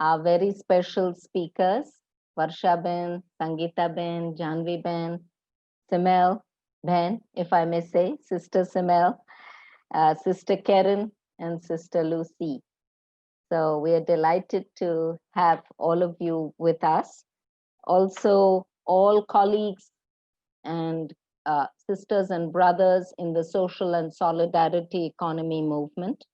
our very special speakers, Varsha Ben, Sangeeta Ben, Janvi Ben, Simel Ben, if I may say, Sister Simel, Sister Karen, and Sister Lucy. So we are delighted to have all of you with us. Also, all colleagues and sisters and brothers in the social and solidarity economy movement.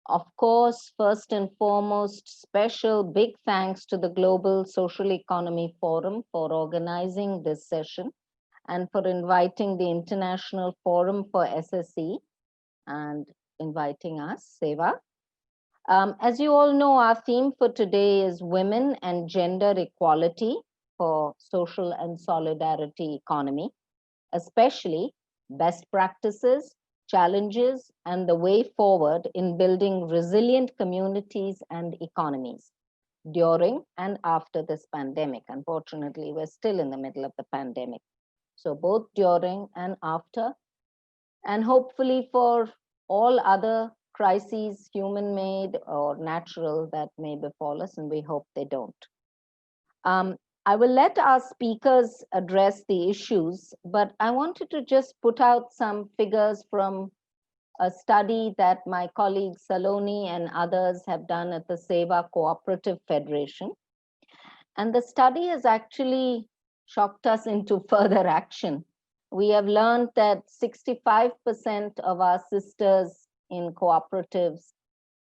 Of course, first and foremost, special big thanks to the Global Social Economy Forum for organizing this session and for inviting the International Forum for SSE and inviting us, Seva. As you all know, our theme for today is Women and Gender Equality for Social and Solidarity Economy, especially best practices, challenges, and the way forward in building resilient communities and economies during and after this pandemic. Unfortunately, we're still in the middle of the pandemic. So both during and after, and hopefully for all other crises, human-made or natural, that may befall us, and we hope they don't. I will let our speakers address the issues, but I wanted to just put out some figures from a study that my colleague Saloni and others have done at the Seva Cooperative Federation. And the study has actually shocked us into further action. We have learned that 65% of our sisters in cooperatives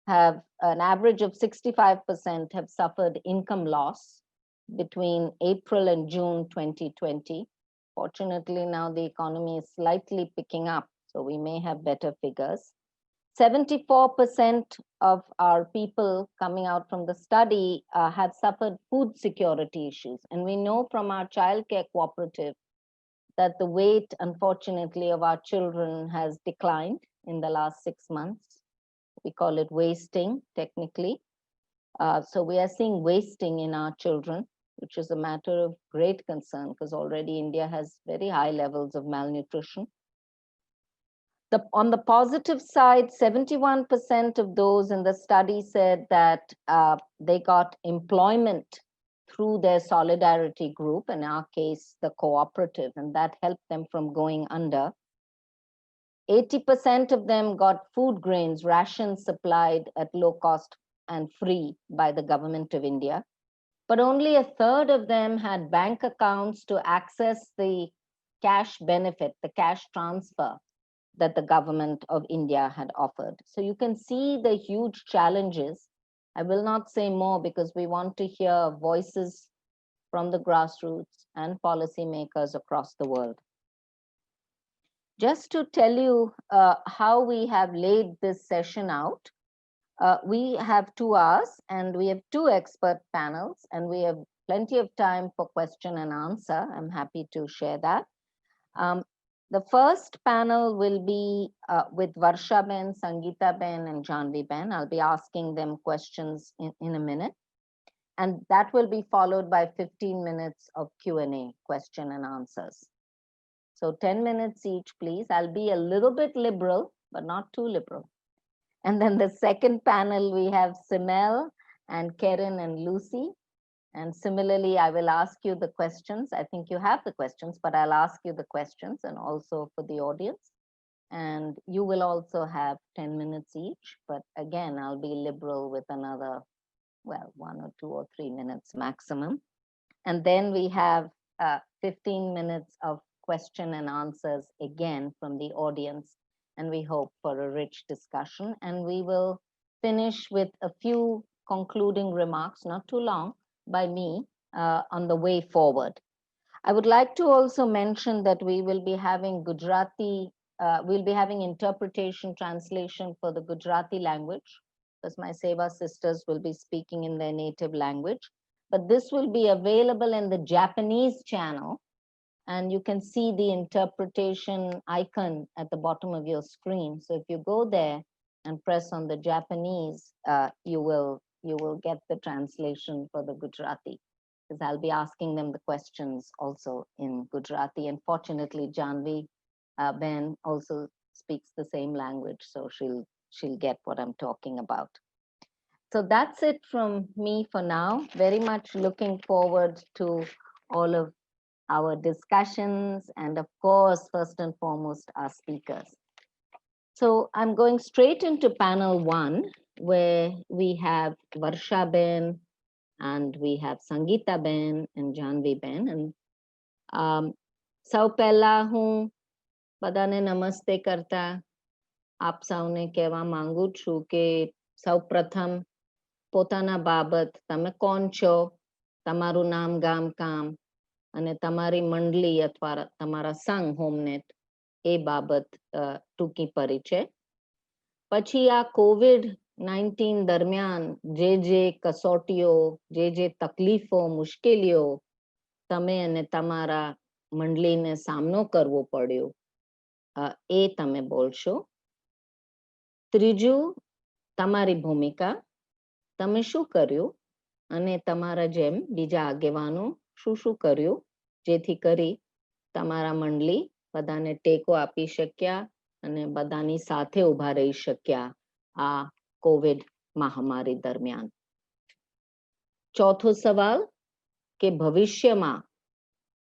have an average of 65% have suffered income loss between April and June 2020. Fortunately, now the economy is slightly picking up, so we may have better figures. 74% of our people coming out from the study have suffered food security issues. And we know from our childcare cooperative that the weight, unfortunately, of our children has declined in the last 6 months. We call it wasting, technically. So we are seeing wasting in our children, which is a matter of great concern because already India has very high levels of malnutrition. On the positive side, 71% of those in the study said that they got employment through their solidarity group, in our case, the cooperative, and that helped them from going under. 80% of them got food grains, rations supplied at low cost and free by the government of India. But only a third of them had bank accounts to access the cash benefit, the cash transfer that the government of India had offered. So you can see the huge challenges. I will not say more because we want to hear voices from the grassroots and policymakers across the world. Just to tell you how we have laid this session out, we have 2 hours and we have 2 expert panels and we have plenty of time for question and answer. I'm happy to share that. The first panel will be with Varsha Ben, Sangeeta Ben, and Janvi Ben. I'll be asking them questions in a minute. And that will be followed by 15 minutes of Q&A, question and answers. So 10 minutes each, please. I'll be a little bit liberal, but not too liberal. And then the second panel, we have Simel and Karen and Lucy. And similarly, I will ask you the questions. I think you have the questions, but I'll ask you the questions and also for the audience. And you will also have 10 minutes each. But again, I'll be liberal with another, well, 1 or 2 or 3 minutes maximum. And then we have 15 minutes of question and answers again from the audience. And we hope for a rich discussion. And we will finish with a few concluding remarks, not too long, by me on the way forward. I would like to also mention that we will be having Gujarati, we'll be having interpretation translation for the Gujarati language, because my Seva sisters will be speaking in their native language. But this will be available in the Japanese channel, and you can see the interpretation icon at the bottom of your screen. So if you go there and press on the Japanese, you will get the translation for the Gujarati, because I'll be asking them the questions also in Gujarati. And fortunately, Janvi Ben also speaks the same language, so she'll get what I'm talking about. So that's it from me for now. Very much looking forward to all of our discussions and, of course, first and foremost, our speakers. So I'm going straight into panel 1, where we have Varsha Ben and we have Sangeeta Ben and Janvi Ben. And સૌ પહેલા હું બધાને નમસ્તે કરતા આપ સૌને કહેવા માંગુ છું કે સૌ પ્રથમ પોતાના બાબત તમે કોણ છો, તમારું નામ, ગામ, કામ અને તમારી મંડળી અથવા તમારા સંઘ હોમનેટ એ બાબત ટૂંકી પરિચય. પછી આ COVID-19 દરમિયાન જે કસોટીઓ, જે તકલીફો, મુશ્કેલીઓ તમે અને તમારા મંડળીને સામનો કરવો પડ્યો એ તમે બોલશો. ત્રીજું, તમારી ભૂમિકા, તમે શું કર્યું અને તમારા જેમ બીજા આગેવાનો શું કર્યું જેથી કરી તમારા મંડળી બધાને ટેકો આપી શક્યા અને બધાની સાથે ઊભા રહી શક્યા આ કોવિડ મહામારી દરમિયાન. ચોથો સવાલ કે ભવિષ્યમાં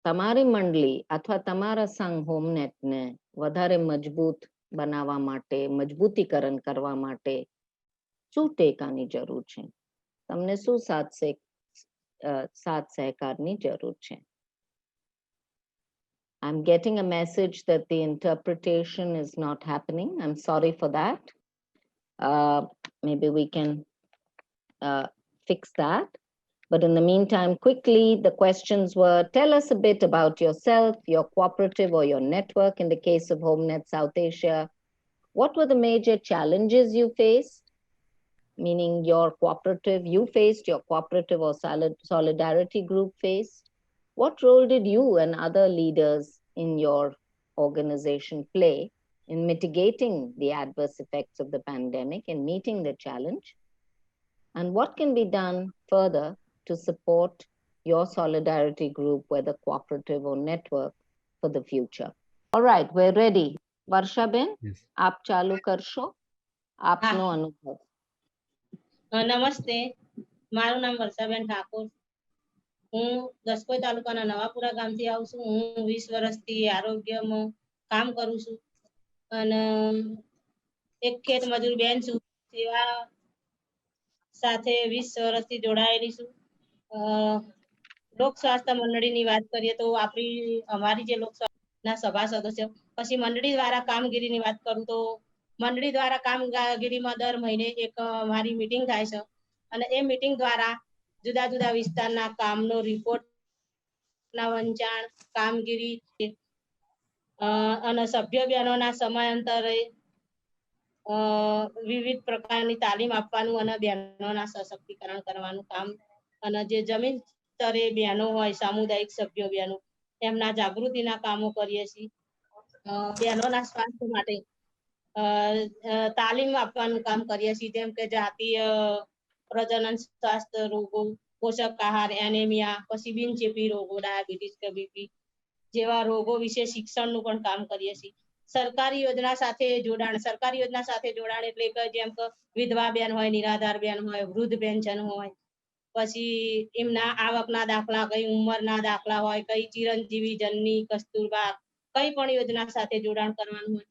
તમારી મંડળી અથવા તમારા સંઘ હોમનેટને વધારે મજબૂત બનાવવા માટે, મજબૂતીકરણ કરવા માટે શું ટેકાની જરૂર છે, તમને શું સાથ સહકારની જરૂર છે. I'm getting a message that the interpretation is not happening. I'm sorry for that. Maybe we can fix that. But in the meantime, quickly, the questions were, tell us a bit about yourself, your cooperative or your network. In the case of HomeNet South Asia, what were the major challenges you faced? Meaning your cooperative, you faced, your cooperative or solidarity group faced. What role did you and other leaders in your organization play in mitigating the adverse effects of the pandemic and meeting the challenge? And what can be done further to support your solidarity group, whether cooperative or network, for the future? All right, we're ready. Varsha Ben, Yes. aap chalu karsho. Aapno anubhav. નમસ્તે, મારું નામ વર્ષાબેન ઠાકોર. હું દસકોઈ તાલુકાના નવાપુરા ગામથી આવું છું. હું 20 વર્ષથી આરોગ્યમાં કામ કરું છું અને એક ખેત મજૂર બેન છું. સેવા સાથે 20 વર્ષથી જોડાયેલી છું. લોક સ્વાસ્થ્ય મંડળીની વાત કરીએ તો અમારી જે લોક સ્વાસ્થ્યના સભાસદો છે, પછી મંડળી દ્વારા કામગીરીની વાત કરું તો મંડળી દ્વારા કામગીરીમાં દર મહિને એક અમારી મીટિંગ થાય છે અને એ મીટિંગ દ્વારા જુદા જુદા વિસ્તારના કામનો રિપોર્ટના વંચાણ, કામગીરી અને સભ્ય બહેનોના સમયાંતરે વિવિધ પ્રકારની તાલીમ આપવાનું અને બહેનોના સશક્તિકરણ કરવાનું કામ અને જે જમીન સ્તરે બહેનો હોય, સામુદાયિક સભ્યો બહેનો, એમના જાગૃતિના કામો કરીએ છીએ. બહેનોના સ્વાસ્થ્ય માટે તાલીમ આપવાનું કામ કરીએ છીએ, જેમ કે જાતીય પ્રજનન સ્વાસ્થ્ય રોગો, પોષક આહાર, એનેમિયા, પછી બિનચેપી રોગો, ડાયાબિટીસ કે બીપી જેવા રોગો વિશે શિક્ષણનું પણ કામ કરીએ છીએ. સરકારી યોજના સાથે જોડાણ એટલે કે જેમ કે વિધવા બેન હોય, નિરાધાર બેન હોય, વૃદ્ધ પેન્શન હોય, પછી એમના આવકના દાખલા, કઈ ઉંમરના દાખલા હોય, કઈ ચિરંજીવી, જનની, કસ્તુરબા, કઈ પણ યોજના સાથે જોડાણ કરવાનું હોય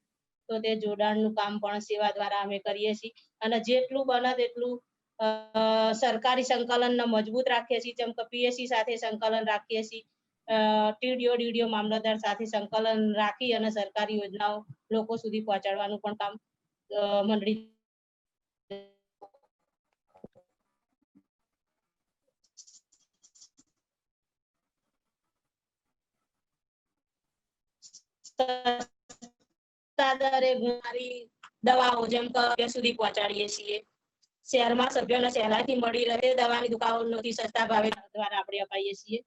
તો તે જોડાણનું કામ પણ સેવા દ્વારા અમે કરીએ છીએ. અને જેટલું બને તેટલું સરકારી સંકલનને મજબૂત રાખીએ છીએ, જેમ કે પીએસસી સાથે સંકલન રાખીએ છીએ, ટીડીઓ મામલતદાર સાથે સંકલન રાખી અને સરકારી યોજનાઓ લોકો સુધી પહોંચાડવાનું પણ કામ મંડળી દરે ગુણકારી દવાઓ જેમ કે સુધી પહોંચાડીએ છીએ. શહેરમાં સભ્યોને સહેલાઈથી મળી રહે દવાની દુકાનોથી સસ્તા ભાવે દ્વારા આપણે અપાઈએ છીએ.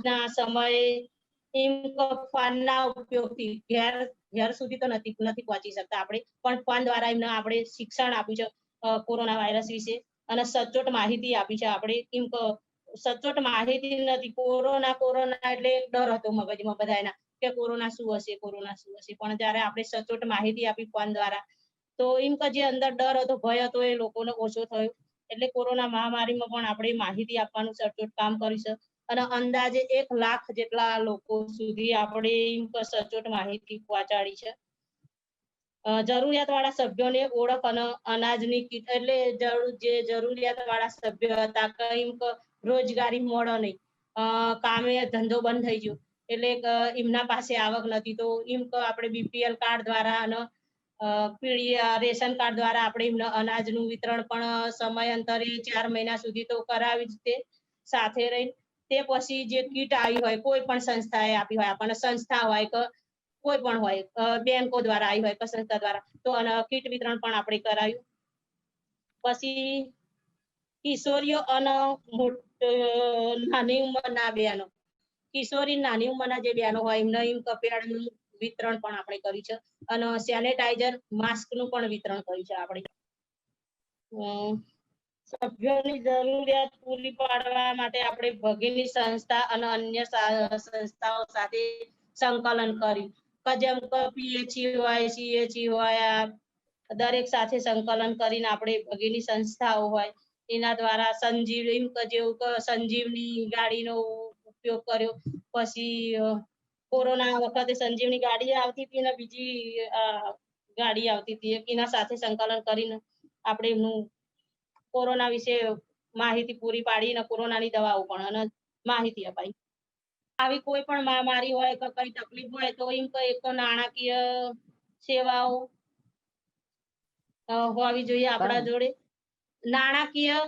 ના સમયે ફોનના ઉપયોગથી ઘેર સુધી તો નથી પહોંચી શકતા આપણે, પણ ફોન દ્વારા એમને આપણે શિક્ષણ આપ્યું છે કોરોના વાયરસ વિશે અને સચોટ માહિતી આપી છે. આપણે સચોટ માહિતી નથી. કોરોના એટલે ડર હતો મગજમાં બધાના કે કોરોના શું હશે, પણ જ્યારે આપણે સચોટ માહિતી આપી ફોન દ્વારા તો એમ કે જે અંદર ડર હતો, ભય હતો, એ લોકોને ઓછો થયો એટલે કોરોના મહામારીમાં પણ આપણે માહિતી આપવાનું સચોટ કામ કરીશું અને અંદાજે 1 લાખ જેટલા લોકો સુધી આપણે સચોટ માહિતી પહોંચાડી છે. જરૂરિયાત વાળા સભ્યોને ઓળખ અને અનાજની કીટ એટલે જે જરૂરિયાત વાળા સભ્યો હતા કંઈક રોજગારી મળે નહીં, કામે ધંધો બંધ થઈ ગયો એટલે એમના પાસે આવક નથી તો એમ આપણે બીપીએલ કાર્ડ દ્વારા અને રેશન કાર્ડ દ્વારા આપણે એમને અનાજનું વિતરણ પણ સમયાંતરે 4 મહિના સુધી તો કરાવી જ તે સાથે રહી. તે પછી જે કીટ આવી હોય કોઈ પણ સંસ્થાએ આપી હોય, આપણને સંસ્થા હોય કે કોઈ પણ હોય, બેંકો દ્વારા આવી હોય કે સંસ્થા દ્વારા, તો કીટ વિતરણ પણ આપણે કરાયું. પછી કિશોરીઓ અને નાની ઉંમરના બહેનો, કિશોરી નાની ઉંમરના જે બહેનો હોય એમને કપડાનું વિતરણ પણ આપણે કર્યું છે અને સેનેટાઈઝર માસ્કનું પણ વિતરણ કર્યું છે. આપણે સભ્યોની જરૂરિયાત પૂરી પાડવા માટે આપણે ભગીની સંસ્થા અને અન્ય સંસ્થાઓ સાથે સંકલન કર્યું કે જેમ કે પીએચઈ હોય, સીએચઈ હોય, દરેક સાથે સંકલન કરીને આપણે ભગીની સંસ્થાઓ હોય એના દ્વારા સંજીવની ગાડીનો ઉપયોગ કર્યો. પછી કોરોના વખતે સંજીવની ગાડી આવતી હતી ને બીજી ગાડી આવતી હતી, એના સાથે સંકલન કરીને આપણે એમનું કોરોના વિશે માહિતી પૂરી પાડીને કોરોનાની દવાઓ પણ અને માહિતી અપાઈ. આવી કોઈ પણ મહામારી હોય કે કઈ તકલીફ હોય તો એમ એક નાણાકીય સેવાઓ હોવી જોઈએ આપણા જોડે. નાણાકીય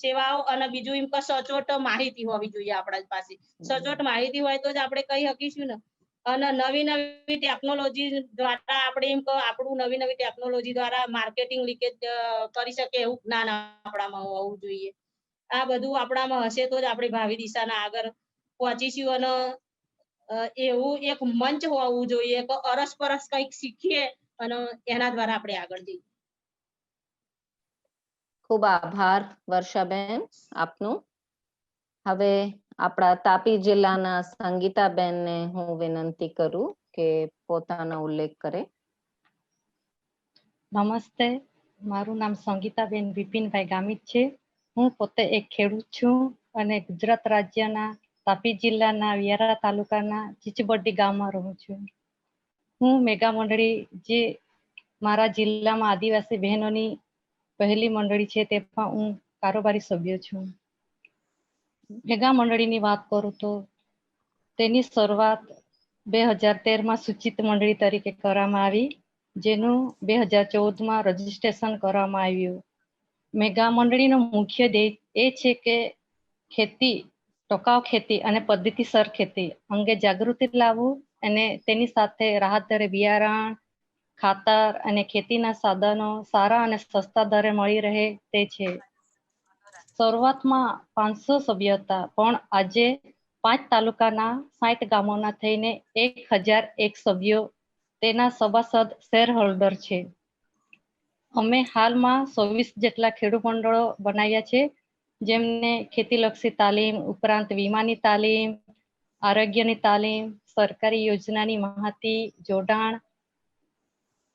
સેવાઓ અને બીજું એમ કે સચોટ માહિતી હોવી જોઈએ આપણા પાસે. સચોટ માહિતી હોય તો જ આપણે કહી શકીશું ને. અને નવી નવી ટેકનોલોજી દ્વારા આપણે એમ કે આપણું નવી નવી ટેકનોલોજી દ્વારા માર્કેટિંગ લીકેજ કરી શકે એવું જ્ઞાન આપણામાં હોવું જોઈએ. આ બધું આપણામાં હશે તો જ આપણે ભાવિ દિશાના આગળ પહોંચીશું અને એવું એક મંચ હોવું જોઈએ કે અરસપરસ કંઈક શીખીએ અને એના દ્વારા આપણે આગળ જઈએ. ખૂબ આભાર વર્ષાબેન આપનું. હવે આપણા તાપી જિલ્લાના સંગીતાબેનને હું વિનંતી કરું કે પોતાનો ઉલ્લેખ કરે. નમસ્તે, મારું નામ સંગીતાબેન વિપિનભાઈ ગામિત છે. હું પોતે એક ખેડૂત છું અને ગુજરાત રાજ્યના તાપી જિલ્લાના વ્યારા તાલુકાના ચીચબડ્ડી ગામમાં રહું છું. હું મેગા મંડળી જે મારા જિલ્લામાં આદિવાસી બહેનોની પહેલી મંડળી છે તેમાં હું કારોબારી સભ્ય છું. મેગા મંડળીની વાત કરું તો તેની શરૂઆત 2013માં સૂચિત મંડળી તરીકે કરવામાં આવી, જેનું 2014માં રજીસ્ટ્રેશન કરવામાં આવ્યું. મેગા મંડળીનો મુખ્ય ધ્યેય એ છે કે ખેતી, ટકાઉ ખેતી અને પદ્ધતિસર ખેતી અંગે જાગૃતિ લાવવું અને તેની સાથે રાહત દરે બિયારણ, ખાતર અને ખેતીના સાધનો સારા અને સસ્તા દરે મળી રહે તે છે. શરૂઆતમાં 500 સભ્યો હતા, પણ આજે 5 તાલુકાના 60 ગામોના થઈને 1001 સભ્યો તેના સભાસદ શેર હોલ્ડર છે. અમે હાલમાં 24 જેટલા ખેડૂત મંડળો બનાવ્યા છે, જેમને ખેતીલક્ષી તાલીમ ઉપરાંત વીમાની તાલીમ, આરોગ્યની તાલીમ, સરકારી યોજનાની માહિતી, જોડાણ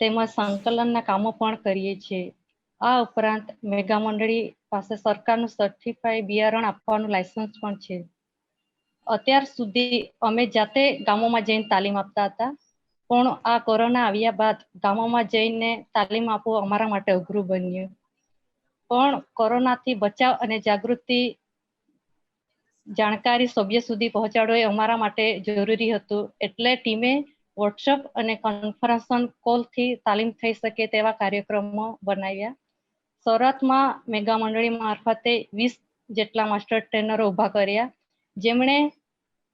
તેમજ સંકલનના કામો પણ કરીએ છીએ. આ ઉપરાંત મેગા મંડળી પાસે સરકારનું સર્ટિફાઈડ બિયારણ આપવાનું લાયસન્સ પણ છે. અત્યાર સુધી અમે જાતે ગામોમાં જઈને તાલીમ આપતા હતા, પણ આ કોરોના આવ્યા બાદ ગામોમાં જઈને તાલીમ આપવું અમારા માટે અઘરું બન્યું. પણ કોરોનાથી બચાવ અને જાગૃતિ જાણકારી સભ્ય સુધી પહોંચાડવો એ અમારા માટે જરૂરી હતું, એટલે ટીમે વોટ્સઅપ અને કોન્ફરન્સ કોલથી તાલીમ થઈ શકે તેવા કાર્યક્રમો બનાવ્યા. શરૂઆતમાં મેગા મંડળી મારફતે 20 જેટલા માસ્ટર ટ્રેનરો ઊભા કર્યા, જેમણે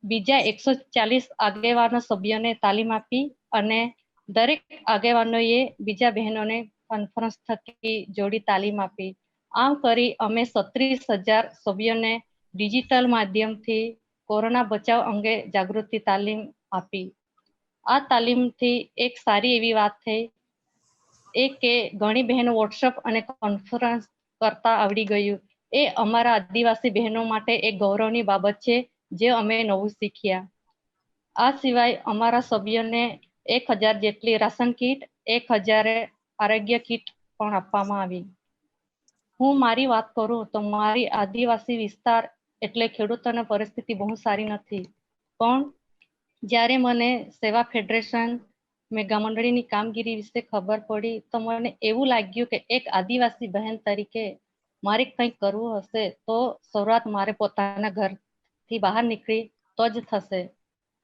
બીજા 140 આગેવાનો સભ્યોને તાલીમ આપી અને દરેક આગેવાનોએ બીજા બહેનોને કોન્ફરન્સ થકી જોડી તાલીમ આપી. આમ કરી અમે 36,000 સભ્યોને ડિજિટલ માધ્યમથી કોરોના બચાવ અંગે જાગૃતિ તાલીમ આપી. આ તાલીમથી એક સારી એવી વાત થઈ એ કે ઘણી બહેનો વોટ્સઅપ અને કોન્ફરન્સ કરતા આવડી ગયું. એ અમારા આદિવાસી બહેનો માટે એક ગૌરવની બાબત છે, જે અમે નવું શીખ્યા. આ સિવાય અમારા સભ્યોને 1000 જેટલી રાશન કીટ, 1000 આરોગ્ય કીટ પણ આપવામાં આવી. હું મારી વાત કરું તો મારી આદિવાસી વિસ્તાર એટલે ખેડૂતોની પરિસ્થિતિ બહુ સારી નથી, પણ જ્યારે મને સેવા ફેડરેશન મેગા મંડળીની કામગીરી વિશે ખબર પડી તો મને એવું લાગ્યું કે એક આદિવાસી બહેન તરીકે મારે કંઈક કરવું હશે તો શરૂઆત મારે પોતાના ઘરથી બહાર નીકળી તો જ થશે.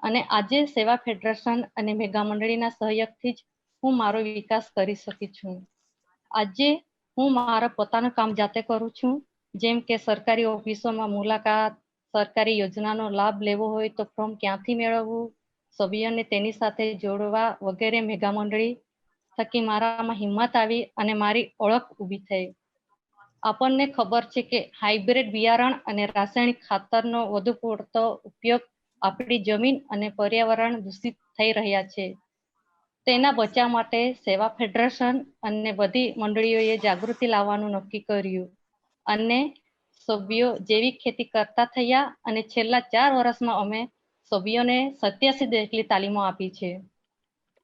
અને આજે સેવા ફેડરેશન અને મેગા મંડળીના સહયોગથી જ હું મારો વિકાસ કરી શકી છું. આજે હું મારા પોતાનું કામ જાતે કરું છું, જેમ કે સરકારી ઓફિસોમાં મુલાકાત, સરકારી યોજનાનો લાભ લેવો હોય તો ફોર્મ ક્યાંથી મેળવવું, સભ્યોને તેની સાથે જોડવા વગેરે મેગા મંડળી થકી મારામાં હિંમત આવી અને મારી ઓળખ ઊભી થઈ. આપણને ખબર છે કે હાઇબ્રિડ બિયારણ અને રાસાયણિક ખાતરનો વધુ પડતો ઉપયોગ આપણી જમીન અને પર્યાવરણ દૂષિત થઈ રહ્યા છે. તેના બચાવ માટે સેવા ફેડરેશન અને બધી મંડળીઓએ જાગૃતિ લાવવાનું નક્કી કર્યું અને સભ્યો જૈવિક ખેતી કરતા થયા અને છેલ્લા 4 વર્ષમાં અમે સભ્યોને 87 જેટલી તાલીમો આપી છે.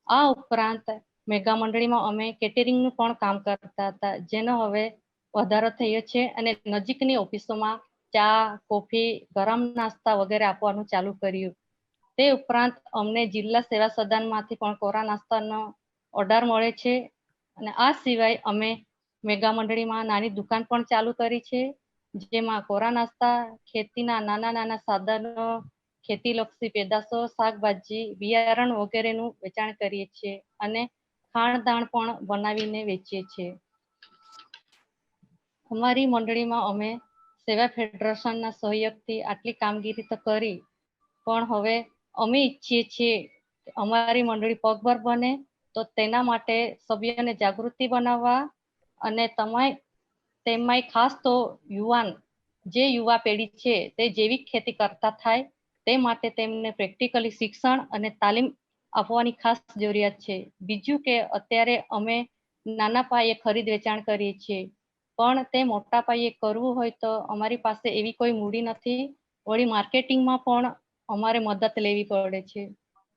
આ ઉપરાંત મેગા મંડળીમાં અમે કેટરિંગનું પણ કામ કરતા હતા, જેનો હવે વધારો થયો છે અને નજીકની ઓફિસોમાં ચા, કોફી, ગરમ નાસ્તા વગેરે આપવાનું ચાલુ કર્યું. તે ઉપરાંત અમને જિલ્લા સેવા સદનમાંથી પણ કોરા નાસ્તાનો ઓર્ડર મળે છે અને આ સિવાય અમે મેગા મંડળીમાં નાની દુકાન પણ ચાલુ કરી છે, જેમાં કોરા નાસ્તા, ખેતીના નાના સાધનો, ખેતીલક્ષી પેદાશો, શાકભાજી, બિયારણ વગેરેનું વેચાણ કરીએ છીએ અને ખાણદાણ પણ બનાવીને વેચીએ છીએ. અમારી મંડળીમાં અમે સેવા ફેડરેશનના સહયોગથી આટલી કામગીરી તો કરી, પણ હવે અમે ઈચ્છીએ છીએ કે અમારી મંડળી પગભર બને, તો તેના માટે સભ્યોને જાગૃતિ બનાવવા અને તેમાંય ખાસ તો જે યુવા પેઢી છે તે જૈવિક ખેતી કરતા થાય તે માટે તેમને પ્રેક્ટિકલી શિક્ષણ અને તાલીમ આપવાની ખાસ જરૂરિયાત છે. બીજું કે અત્યારે અમે નાના પાયે ખરીદ વેચાણ કરીએ છીએ, પણ તે મોટા પાયે કરવું હોય તો અમારી પાસે એવી કોઈ મૂડી નથી. વળી માર્કેટિંગમાં પણ અમારે મદદ લેવી પડે છે.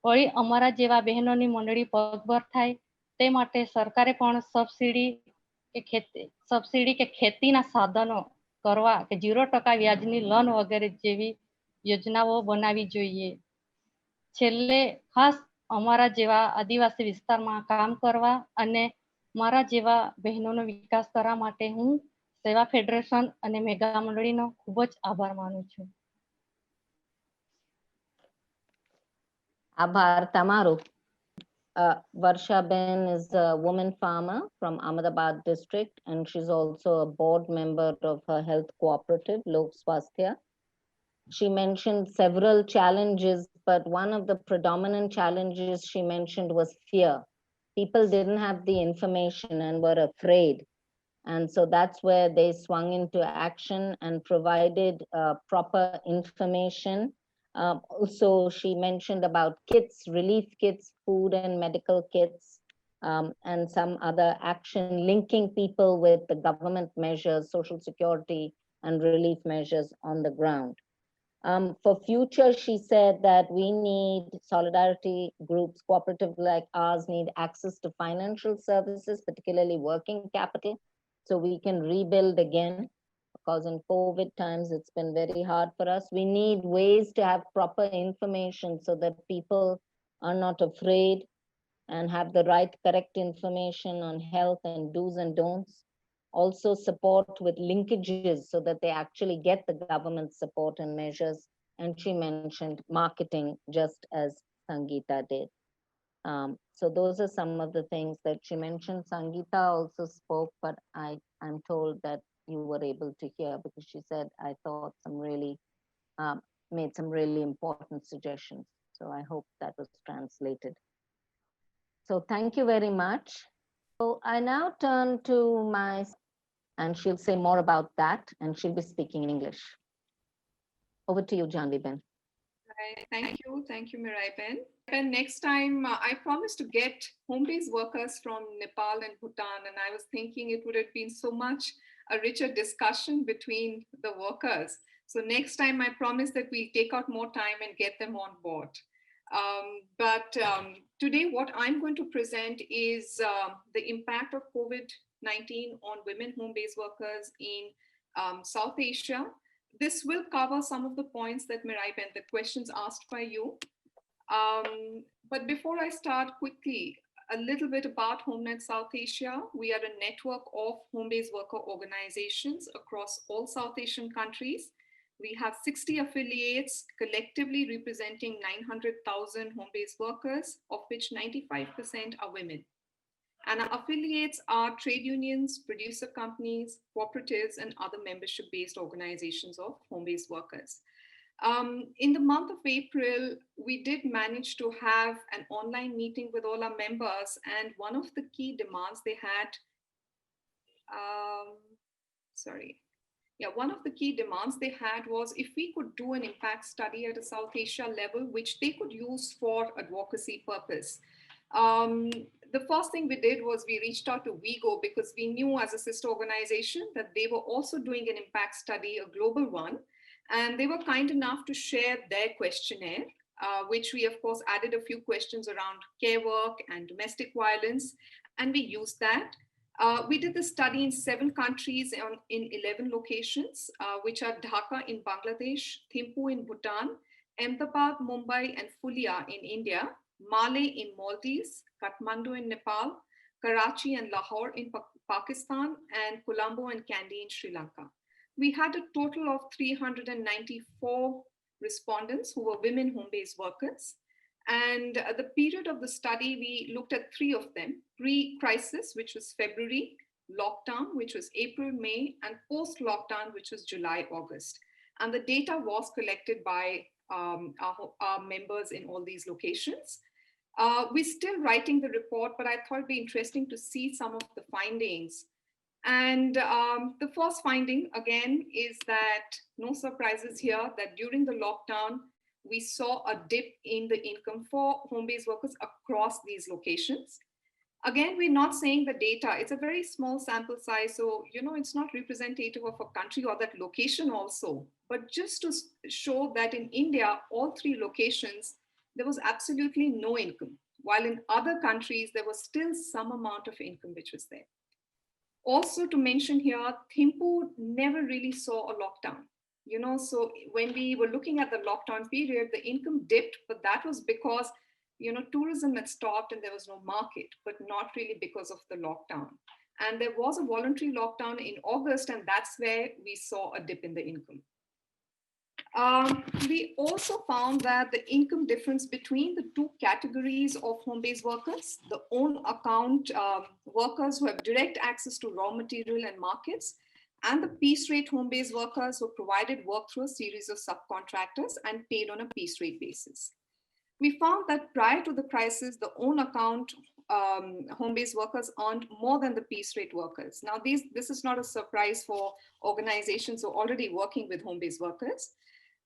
વળી અમારા જેવા બહેનોની મંડળી પગભર થાય તે માટે સરકારે પણ સબસિડી કે ખેતીના સાધનો કરવા કે 0% વ્યાજની લોન વગેરે જેવી યોજનાઓ બનાવવી જોઈએ. છેલ્લે ખાસ અમારા જેવા આદિવાસી વિસ્તારમાં કામ કરવા અને મારા જેવા બહેનોનો વિકાસ કરવા માટે હું સેવા ફેડરેશન અને મેગા મંડળીનો ખૂબ જ આભાર માનું છું. આભાર તમારો. Varsha Ben is a woman farmer from Ahmedabad district, and she's also a board member of her health cooperative, Lok Swasthya. She mentioned several challenges, but one of the predominant challenges she mentioned was fear. People didn't have the information and were afraid. And so that's where they swung into action and provided proper information. Also, she mentioned about kits, relief kits, food and medical kits, and some other action linking people with the government measures, social security and relief measures on the ground. For future, she said that we need solidarity groups, cooperative like ours need access to financial services, particularly working capital, so we can rebuild again. Because in COVID times, it's been very hard for us. We need ways to have proper information so that people are not afraid and have the right, correct information on health and do's and don'ts. Also support with linkages so that they actually get the government support and measures. And she mentioned marketing, just as Sangeeta did. So those are some of the things that she mentioned. Sangeeta also spoke, but I'm told that you were able to hear because she said, I thought made some really important suggestions. So I hope that was translated. So thank you very much. So I now turn to and she'll say more about that, and she'll be speaking in English. Over to you, Janvi Ben. Thank you, Mirai Ben. And next time, I promised to get home-based workers from Nepal and Bhutan, and I was thinking it would have been so much a richer discussion between the workers. So next time, I promise that we'll take out more time and get them on board. But today, what I'm going to present is the impact of COVID 19 on women home-based workers in South Asia. This will cover some of the points that Mirai and the questions asked by you. But before I start, quickly, a little bit about HomeNet South Asia. We are a network of home-based worker organizations across all South Asian countries. We have 60 affiliates collectively representing 900,000 home-based workers, of which 95% are women. And our affiliates are trade unions, producer companies, cooperatives, and other membership-based organizations of home-based workers. In the month of April, we did manage to have an online meeting with all our members, and one of the key demands they had, one of the key demands they had was if we could do an impact study at a South Asia level, which they could use for advocacy purpose. The first thing we did was we reached out to WeGo because we knew as a sister organization that they were also doing an impact study, a global one, and they were kind enough to share their questionnaire, which we of course added a few questions around care work and domestic violence, and we used that. We did the study in 7 countries in 11 locations, which are Dhaka in Bangladesh, Thimphu in Bhutan, Ahmedabad, Mumbai, and Fulia in India, Male in Maldives, Kathmandu in Nepal, Karachi and Lahore in Pakistan, and Colombo and Kandy in Sri Lanka. We had a total of 394 respondents who were women home-based workers. And the period of the study, we looked at 3 of them: pre-crisis, which was February, lockdown, which was April, May, and post-lockdown, which was July, August. And the data was collected by our members in all these locations. We're still writing the report, but I thought it'd be interesting to see some of the findings. And the first finding, again, is that no surprises here, that during the lockdown, we saw a dip in the income for home-based workers across these locations. Again, we're not saying the data, it's a very small sample size, so it's not representative of a country or that location also, but just to show that in India, all 3 locations, there was absolutely no income, while in other countries, there was still some amount of income which was there. Also to mention here, Thimphu never really saw a lockdown. So when we were looking at the lockdown period, the income dipped, but that was because, tourism had stopped and there was no market, but not really because of the lockdown. And there was a voluntary lockdown in August, and that's where we saw a dip in the income. We also found that the income difference between the 2 categories of home-based workers, the own account workers who have direct access to raw material and markets, and the piece rate home-based workers who provided work through a series of subcontractors and paid on a piece rate basis. We found that prior to the crisis, the own account home-based workers earned more than the piece rate workers. Now, this is not a surprise for organizations who are already working with home-based workers.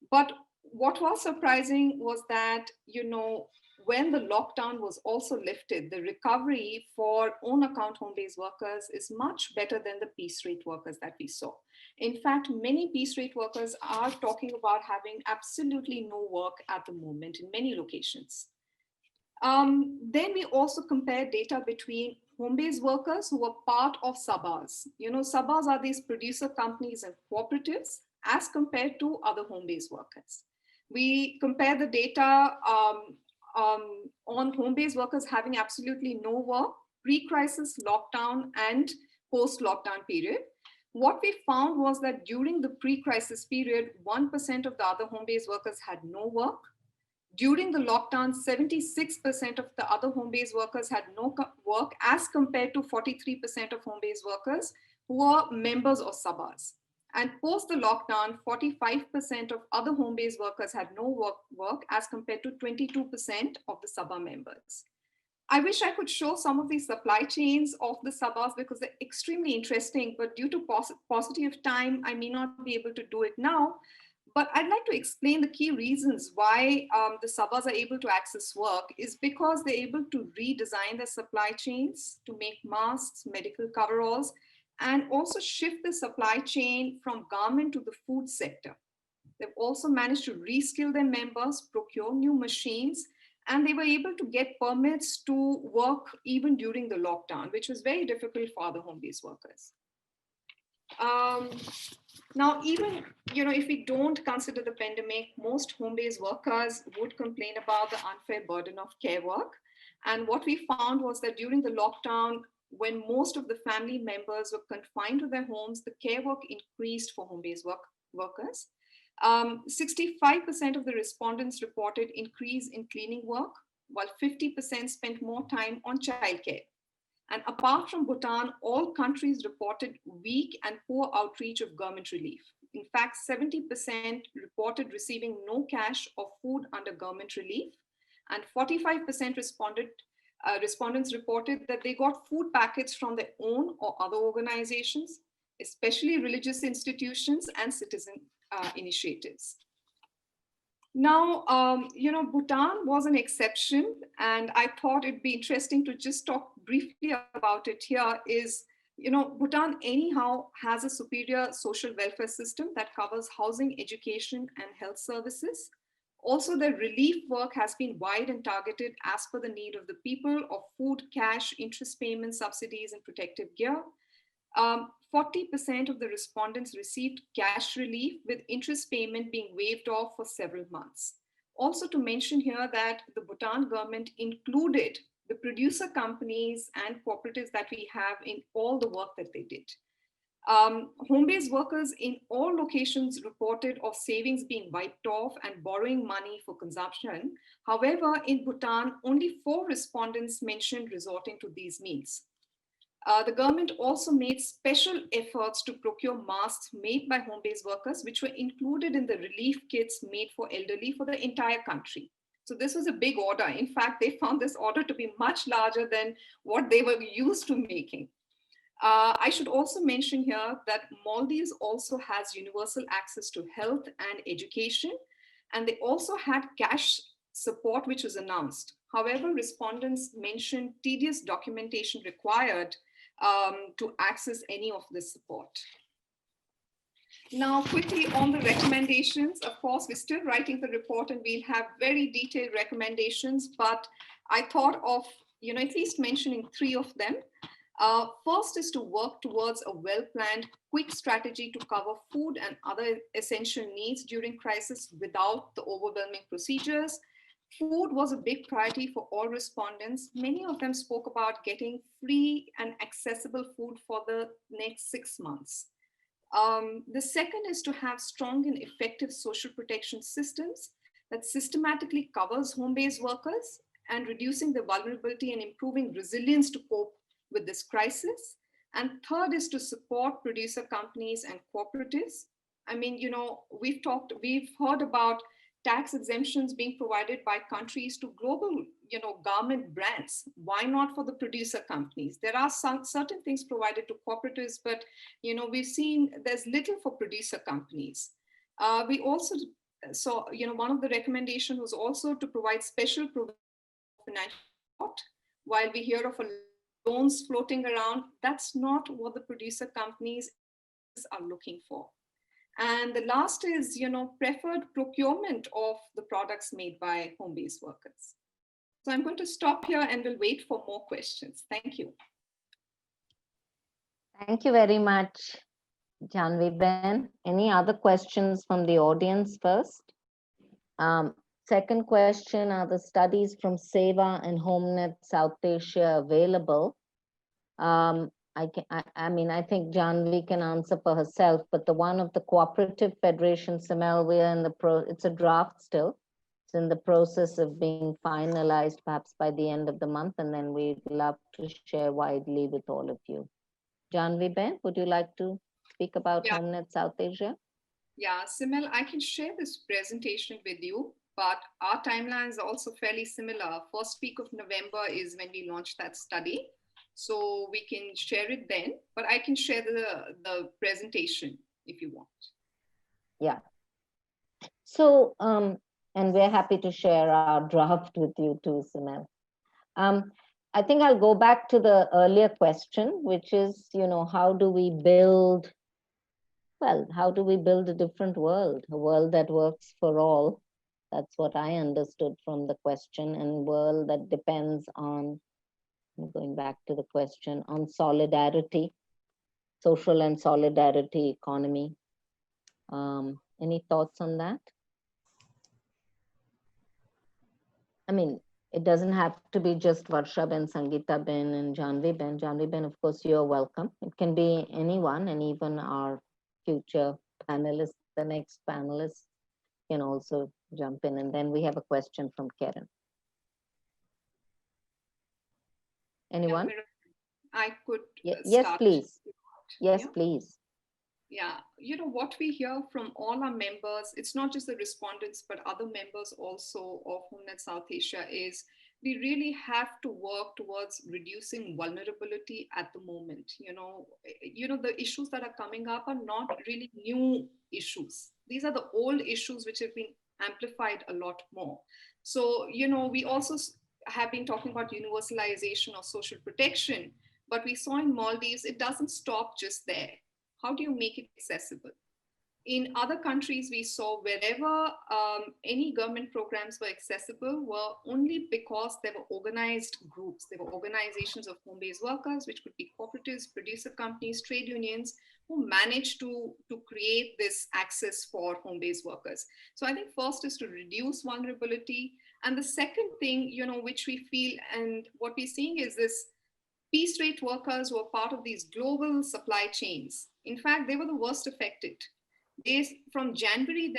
But what was surprising was that, when the lockdown was also lifted, the recovery for own account home-based workers is much better than the piece rate workers that we saw. In fact, many piece rate workers are talking about having absolutely no work at the moment in many locations. Then we also compare data between home-based workers who were part of Sabas. Sabas are these producer companies and cooperatives as compared to other home-based workers. We compare the data on home-based workers having absolutely no work, pre-crisis, lockdown, and post-lockdown period. What we found was that during the pre-crisis period, 1% of the other home-based workers had no work. During the lockdown, 76% of the other home-based workers had no work, as compared to 43% of home-based workers who were members of Sabas. And post the lockdown, 45% of other home-based workers had no work as compared to 22% of the Sabha members. I wish I could show some of these supply chains of the Sabas because they're extremely interesting, but due to paucity of time, I may not be able to do it now. But I'd like to explain the key reasons why the Sabas are able to access work is because they're able to redesign their supply chains to make masks, medical coveralls, and also shift the supply chain from garment to the food sector. They've also managed to reskill their members, procure new machines, And they were able to get permits to work even during the lockdown, which was very difficult for the home-based workers. Now, even, if we don't consider the pandemic, most home-based workers would complain about the unfair burden of care work. And what we found was that during the lockdown, when most of the family members were confined to their homes, the care work increased for home-based workers. 65% of the respondents reported increase in cleaning work, while 50% spent more time on childcare. And apart from Bhutan, all countries reported weak and poor outreach of government relief. In fact, 70% reported receiving no cash or food under government relief, and 45% respondents reported that they got food packets from their own or other organizations, especially religious institutions and citizen initiatives. Now, Bhutan was an exception, and I thought it'd be interesting to just talk briefly about it here. Bhutan anyhow has a superior social welfare system that covers housing, education, and health services. Also, the relief work has been wide and targeted as per the need of the people of food, cash, interest payments, subsidies, and protective gear. 40% of the respondents received cash relief, with interest payment being waived off for several months. Also to mention here that the Bhutan government included the producer companies and cooperatives that we have in all the work that they did. Home-based workers in all locations reported of savings being wiped off and borrowing money for consumption. However, in Bhutan, only 4 respondents mentioned resorting to these means. The government also made special efforts to procure masks made by home-based workers, which were included in the relief kits made for elderly for the entire country. So this was a big order. In fact, they found this order to be much larger than what they were used to making. I should also mention here that Maldives also has universal access to health and education, and they also had cash support, which was announced. However, respondents mentioned tedious documentation required to access any of this support. Now, quickly on the recommendations, of course, we're still writing the report and we'll have very detailed recommendations, but I thought of, at least mentioning 3 of them. First is to work towards a well-planned, quick strategy to cover food and other essential needs during crisis without the overwhelming procedures. Food was a big priority for all respondents. Many of them spoke about getting free and accessible food for the next 6 months. The second is to have strong and effective social protection systems that systematically covers home-based workers and reducing the vulnerability and improving resilience to cope with this crisis. And third is to support producer companies and cooperatives. I mean, we've heard about tax exemptions being provided by countries to global, garment brands. Why not for the producer companies? There are some certain things provided to cooperatives, but, we've seen there's little for producer companies. We also saw, one of the recommendations was also to provide special financial support. While we hear of loans floating around, that's not what the producer companies are looking for. And the last is, preferred procurement of the products made by home-based workers. So I'm going to stop here and we'll wait for more questions. Thank you. Thank you very much, Janvi Ben. Any other questions from the audience first? Second question, are the studies from SEVA and HomeNet South Asia available? I think Janvi can answer for herself, but the one of the Cooperative Federation, Simel, it's a draft still. It's in the process of being finalized, perhaps by the end of the month, and then we'd love to share widely with all of you. Janvi Ben, would you like to speak about HomeNet South Asia? Yeah, Simel, I can share this presentation with you, but our timeline is also fairly similar. First week of November is when we launch that study. So we can share it then, but I can share the presentation if you want. Yeah. So, and we're happy to share our draft with you too, Simel. I think I'll go back to the earlier question, which is, how do we build a different world, a world that works for all? That's what I understood from the question. And world that depends on, going back to the question, on solidarity, social and solidarity economy. Any thoughts on that? I mean, it doesn't have to be just Varsha Ben, Sangeeta Ben, and Janvi Ben. Janvi Ben, of course, you're welcome. It can be anyone, and even our future panelists, the next panelists can also jump in. And then we have a question from Karen. Anyone? I could Yes, start. please. Yes, Yeah. please. Yeah, you know, what we hear from all our members, it's not just the respondents, but other members also of HomeNet South Asia, is we really have to work towards reducing vulnerability at the moment. You know, the issues that are coming up are not really new issues. These are the old issues which have been amplified a lot more. So, you know, we also have been talking about universalization of social protection, but we saw in Maldives, it doesn't stop just there. How do you make it accessible? In other countries, we saw wherever any government programs were accessible were only because there were organized groups. There were organizations of home-based workers, which could be cooperatives, producer companies, trade unions, who managed to create this access for home-based workers. So I think first is to reduce vulnerability. And the second thing, you know, which we feel and what we're seeing is this piece rate workers who are part of these global supply chains. In fact, they were the worst affected. From January,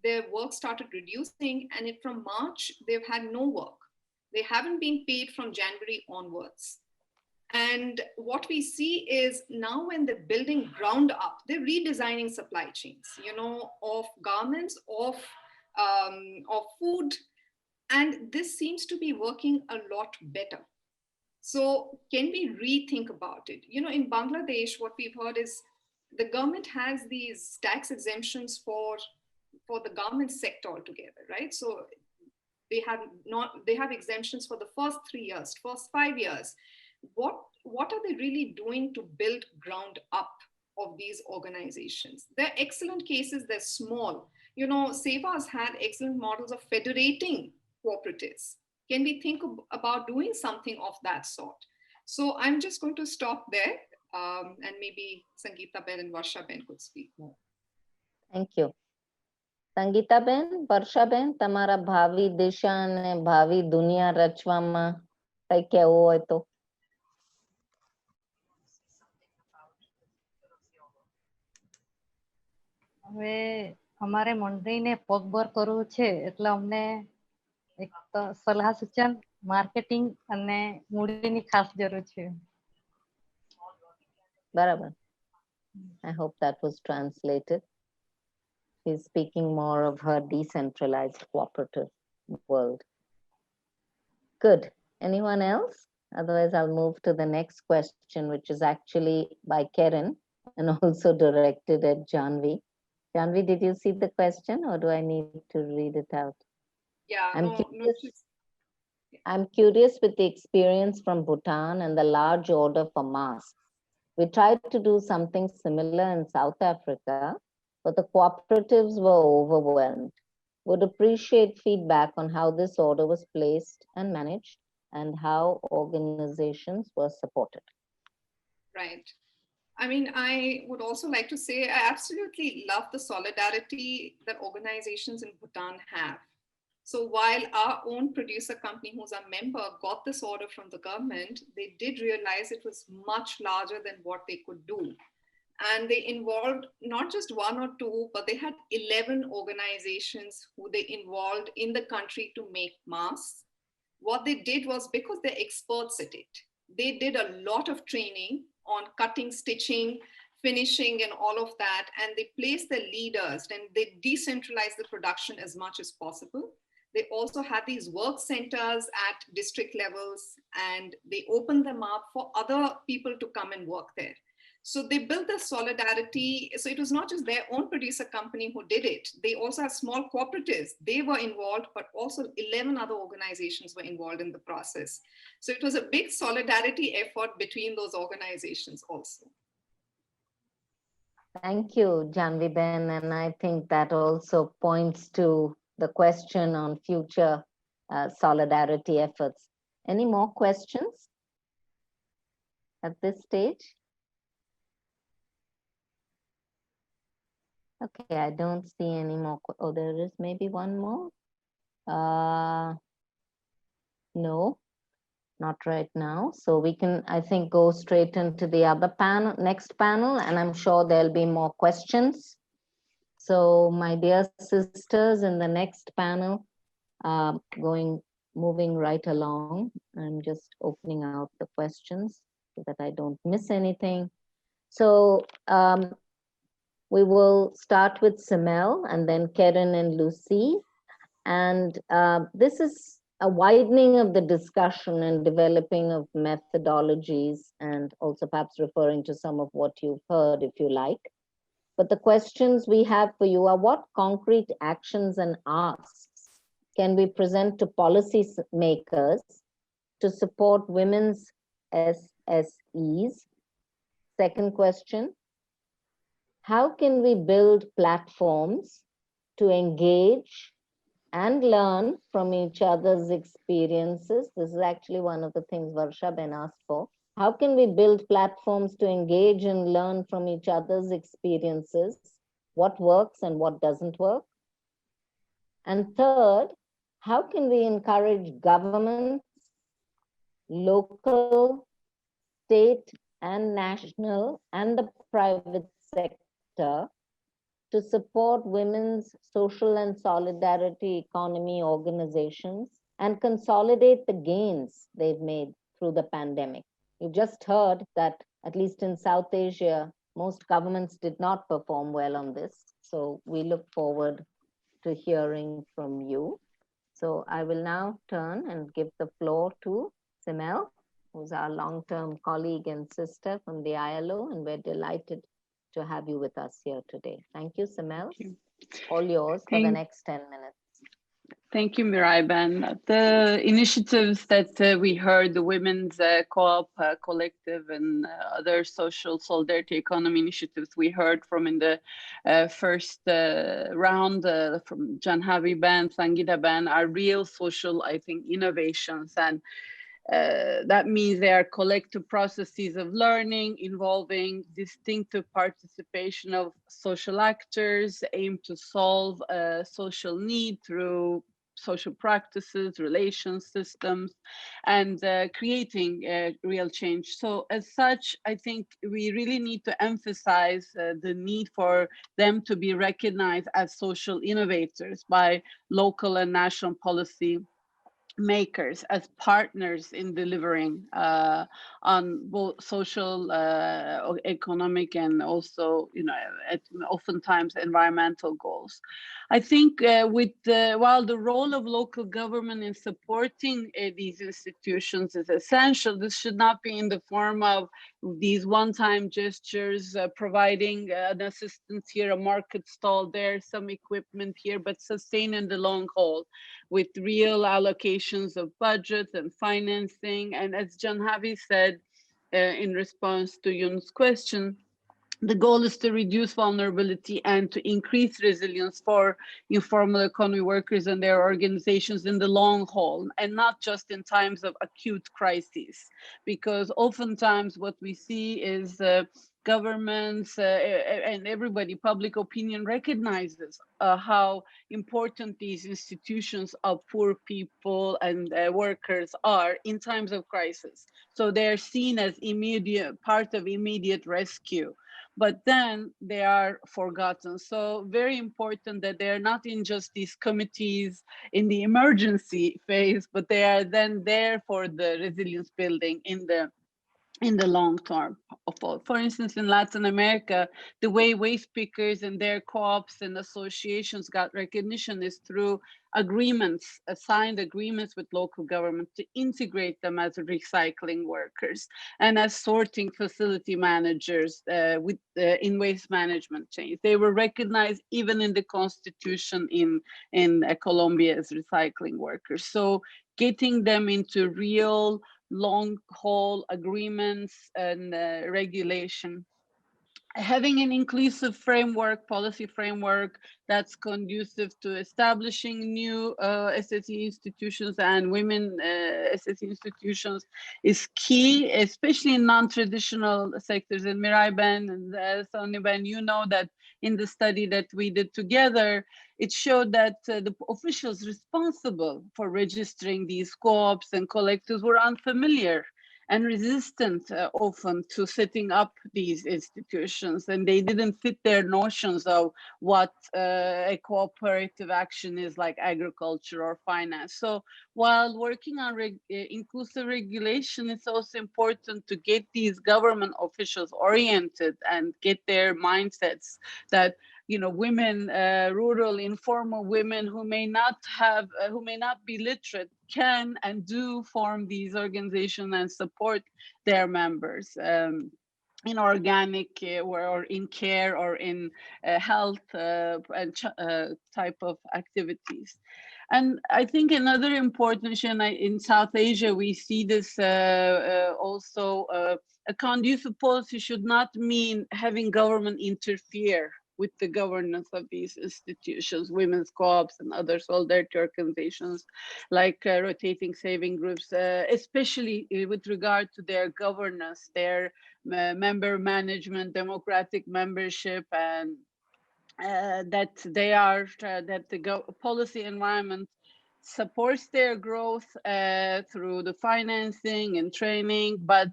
their work started reducing, and from March, they've had no work. They haven't been paid from January onwards. And what we see is now when they're building ground up, they're redesigning supply chains, you know, of garments, of food. And this seems to be working a lot better. So can we rethink about it? You know, in Bangladesh, what we've heard is the government has these tax exemptions for the garment sector altogether, right? So they have exemptions for the first 3 years, first 5 years. What are they really doing to build ground up of these organizations? They're excellent cases, they're small. You know, SEVA has had excellent models of federating cooperatives. Can we think about doing something of that sort? So I'm just going to stop there, and maybe Sangeeta Ben and Varsha Ben could speak more. Thank you. Sangeeta Ben, Varsha Ben, તમારા ભાવિ દિશા અને ભાવિ દુનિયા રચવામાં કઈ કહેવું હોય તો? હવે અમારે મંડળીને પગભર કરવું છે એટલે અમને એક તો સલાહ સૂચન, માર્કેટિંગ અને મૂડીની ખાસ જરૂર છે. બરાબર. I hope that was translated. She's speaking more of her decentralized cooperative world. Good. Anyone else? Otherwise, I'll move to the next question, which is actually by Karen and also directed at Janvi. Janvi, did you see the question or do I need to read it out? Yeah, I'm curious with the experience from Bhutan and the large order for masks. We tried to do something similar in South Africa, but the cooperatives were overwhelmed. Would appreciate feedback on how this order was placed and managed and how organizations were supported. Right. I mean, I would also like to say I absolutely love the solidarity that organizations in Bhutan have. So while our own producer company, who's a member, got this order from the government, they did realize it was much larger than what they could do. And they involved not just one or two, but they had 11 organizations who they involved in the country to make masks. What they did was, because they're experts at it, they did a lot of training on cutting, stitching, finishing, and all of that. And they placed their leaders and they decentralized the production as much as possible. They also had these work centers at district levels, and they opened them up for other people to come and work there. So they built the solidarity. So it was not just their own producer company who did it. They also had small cooperatives. They were involved, but also 11 other organizations were involved in the process. So it was a big solidarity effort between those organizations also. Thank you, Janvi Ben. And I think that also points to the question on future solidarity efforts. Any more questions at this stage? Okay, I don't see any more. Oh, there is maybe one more. No, not right now. So we can, I think, go straight into the other panel, next panel, and I'm sure there'll be more questions. So my dear sisters, in the next panel, moving right along, I'm just opening out the questions so that I don't miss anything. So we will start with Simel and then Karen and Lucy. And this is a widening of the discussion and developing of methodologies, and also perhaps referring to some of what you've heard, if you like. But the questions we have for you are: what concrete actions and asks can we present to policy makers to support women's SSEs? Second question: how can we build platforms to engage and learn from each other's experiences? This is actually one of the things Varsha-ben asked for. How can we build platforms to engage and learn from each other's experiences? What works and what doesn't work? And third, how can we encourage governments, local, state, and national, and the private sector to support women's social and solidarity economy organizations and consolidate the gains they've made through the pandemic? You just heard that, at least in South Asia, most governments did not perform well on this. So we look forward to hearing from you. So I will now turn and give the floor to Simel, who's our long-term colleague and sister from the ILO, and we're delighted to have you with us here today. Thank you, Simel. All yours for the next 10 minutes. Thank you, Mirai-Ben. The initiatives that we heard, the Women's Co-op Collective and other social solidarity economy initiatives we heard from in the first round from Janhavi-Ben, Sangita-Ben, are real social, I think, innovations. And that means they are collective processes of learning involving distinctive participation of social actors, aim to solve a social need through social practices, relations systems, and creating real change. So as such, I think we really need to emphasize the need for them to be recognized as social innovators by local and national policy makers, as partners in delivering on both social, economic, and also, oftentimes environmental goals. I think while the role of local government in supporting these institutions is essential, this should not be in the form of these one-time gestures, providing an assistance here, a market stall there, some equipment here, but sustain in the long haul with real allocations of budget and financing. And as Janhavi said in response to Yun's question, the goal is to reduce vulnerability and to increase resilience for informal economy workers and their organizations in the long haul, and not just in times of acute crises. Because oftentimes what we see is governments and everybody, public opinion recognizes how important these institutions of poor people and workers are in times of crisis. So they're seen as immediate, part of immediate rescue, but then they are forgotten. So very important that they're not in just these committees in the emergency phase, but they are then there for the resilience building in the long term. For instance, in Latin America, the way waste pickers and their co-ops and associations got recognition is through agreements, signed agreements with local government to integrate them as recycling workers and as sorting facility managers in waste management chains. They were recognized even in the constitution in Colombia as recycling workers. So getting them into real long haul agreements and regulation having an inclusive framework, policy framework that's conducive to establishing new SSE institutions and women SSE institutions is key, especially in non-traditional sectors. And Mirai Ben and Sony Ben, you know that in the study that we did together, it showed that the officials responsible for registering these co-ops and collectives were unfamiliar and resistant often to setting up these institutions, and they didn't fit their notions of what a cooperative action is, like agriculture or finance. So while working on inclusive regulation, it's also important to get these government officials oriented and get their mindsets that, you know, women, rural, informal women who may not have, who may not be literate, can and do form these organizations and support their members in organic or in care or in health and type of activities. And I think another important issue, and in South Asia, we see this also, a conducive policy should not mean having government interfere with the governance of these institutions, women's co-ops and other solidarity organizations, like rotating saving groups, especially with regard to their governance, their member management, democratic membership, and that they are, that the policy environment supports their growth through the financing and training, but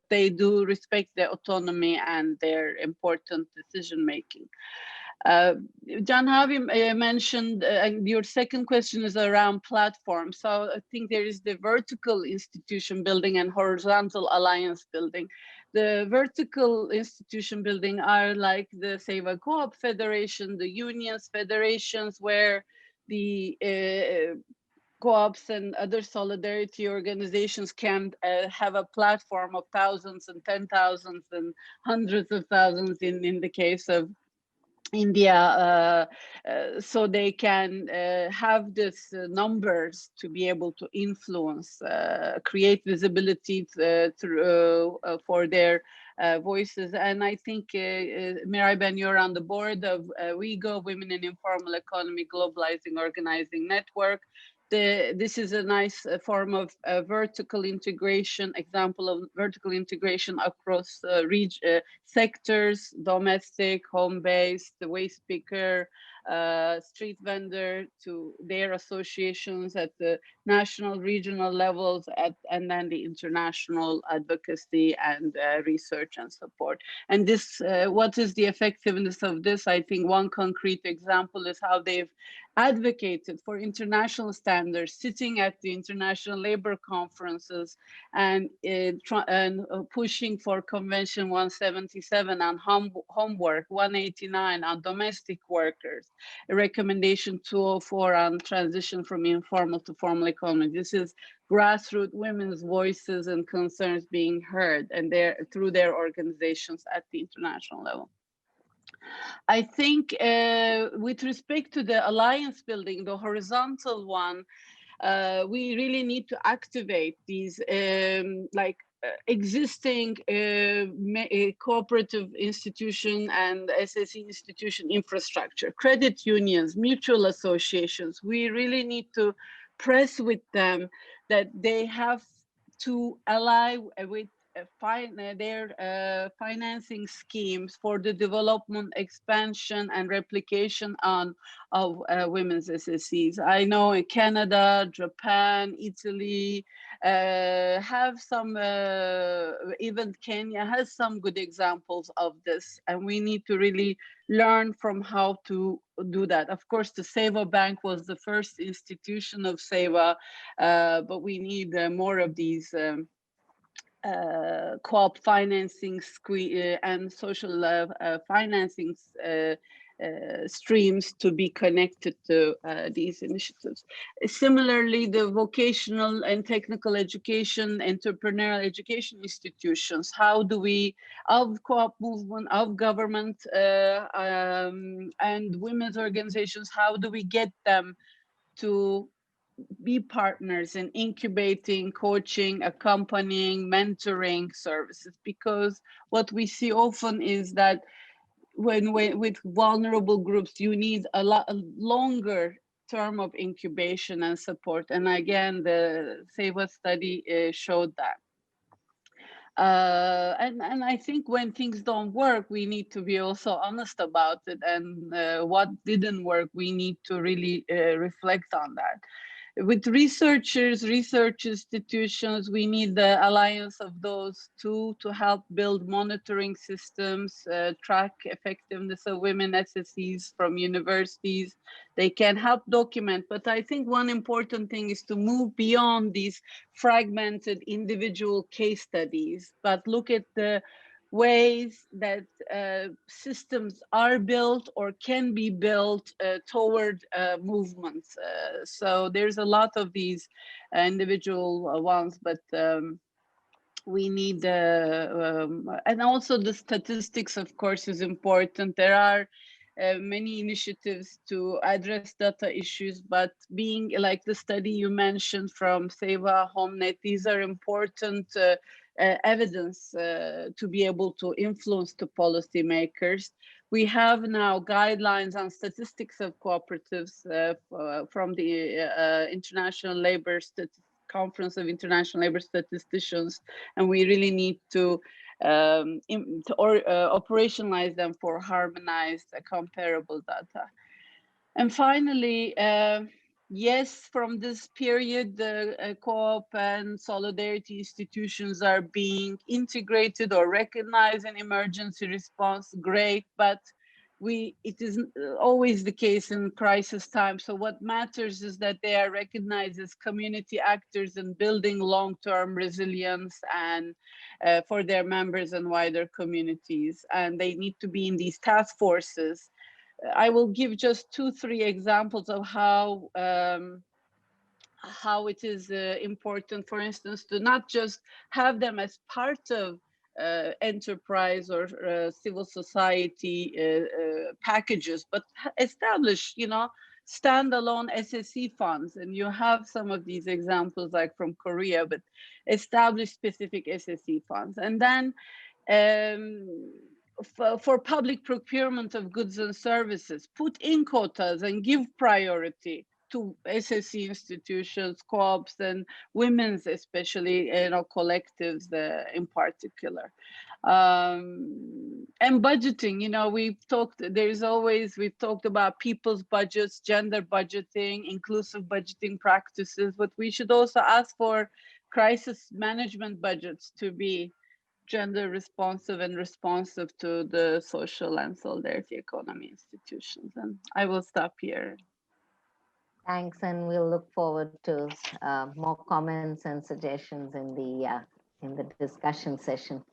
they do respect their autonomy and their important decision making. John Harvey mentioned, and your second question is around platforms. So I think there is the vertical institution building and horizontal alliance building. The vertical institution building are like the Seva Co-op Federation, the unions, federations, where the co-ops and other solidarity organizations can have a platform of thousands and 10,000s and hundreds of thousands in the case of India, so they can have this numbers to be able to influence, create visibility through, for their voices. And I think, Mirai Ben, you're on the board of WIGO, Women in Informal Economy Globalizing Organizing Network. This is a nice form of vertical integration, example of vertical integration across sectors, domestic, home-based, waste picker, street vendor, to their associations at the national, regional levels, and then the international advocacy and research and support. And this, what is the effectiveness of this? I think one concrete example is how they've advocated for international standards, sitting at the international labor conferences and pushing for Convention 177 on homework, 189 on domestic workers, a recommendation 204 on transition from informal to formal economy. This is grassroots women's voices and concerns being heard, and through their organizations at the international level. I think with respect to the alliance building, the horizontal one, we really need to activate these existing cooperative institution and SSE institution infrastructure, credit unions, mutual associations. We really need to press with them that they have to ally with their financing schemes for the development, expansion, and replication of women's SSEs. I know in Canada, Japan, Italy have some, even Kenya has some good examples of this, and we need to really learn from how to do that. Of course, the Seva Bank was the first institution of Seva, but we need more of these co-op financing and social financing streams to be connected to these initiatives. Similarly, the vocational and technical education, entrepreneurial education institutions, how do we, of co-op movement, of government and women's organizations, how do we get them to be partners in incubating, coaching, accompanying, mentoring services, because what we see often is that when with vulnerable groups, you need a longer term of incubation and support. And again, the SEWA study showed that. And I think when things don't work, we need to be also honest about it. And what didn't work, we need to really reflect on that. With researchers, research institutions, we need the alliance of those two to help build monitoring systems, track effectiveness of women SSEs from universities. They can help document, but I think one important thing is to move beyond these fragmented individual case studies, but look at the ways that systems are built or can be built toward movements. So there's a lot of these individual ones, but we need, and also the statistics, of course, is important. There are many initiatives to address data issues, but being like the study you mentioned from SEWA, HomeNet, these are important evidence to be able to influence the policymakers. We have now guidelines on statistics of cooperatives from the International Labor Conference of International Labor Statisticians, and we really need to operationalize them for harmonized, comparable data. And finally, yes, from this period, the co-op and solidarity institutions are being integrated or recognized in emergency response, great, but it isn't always the case in crisis time. So what matters is that they are recognized as community actors in building long-term resilience and for their members and wider communities. And they need to be in these task forces. I will give just 2-3 examples of how it is important, for instance, to not just have them as part of enterprise or civil society packages, but establish, standalone SSE funds. And you have some of these examples like from Korea, but establish specific SSE funds. And then for public procurement of goods and services, put in quotas and give priority to SSE institutions, co-ops, and women's, especially, collectives in particular. And budgeting, we've talked about people's budgets, gender budgeting, inclusive budgeting practices, but we should also ask for crisis management budgets to be gender responsive and responsive to the social and solidarity economy institutions. And I will stop here. Thanks, and we'll look forward to more comments and suggestions in the discussion session.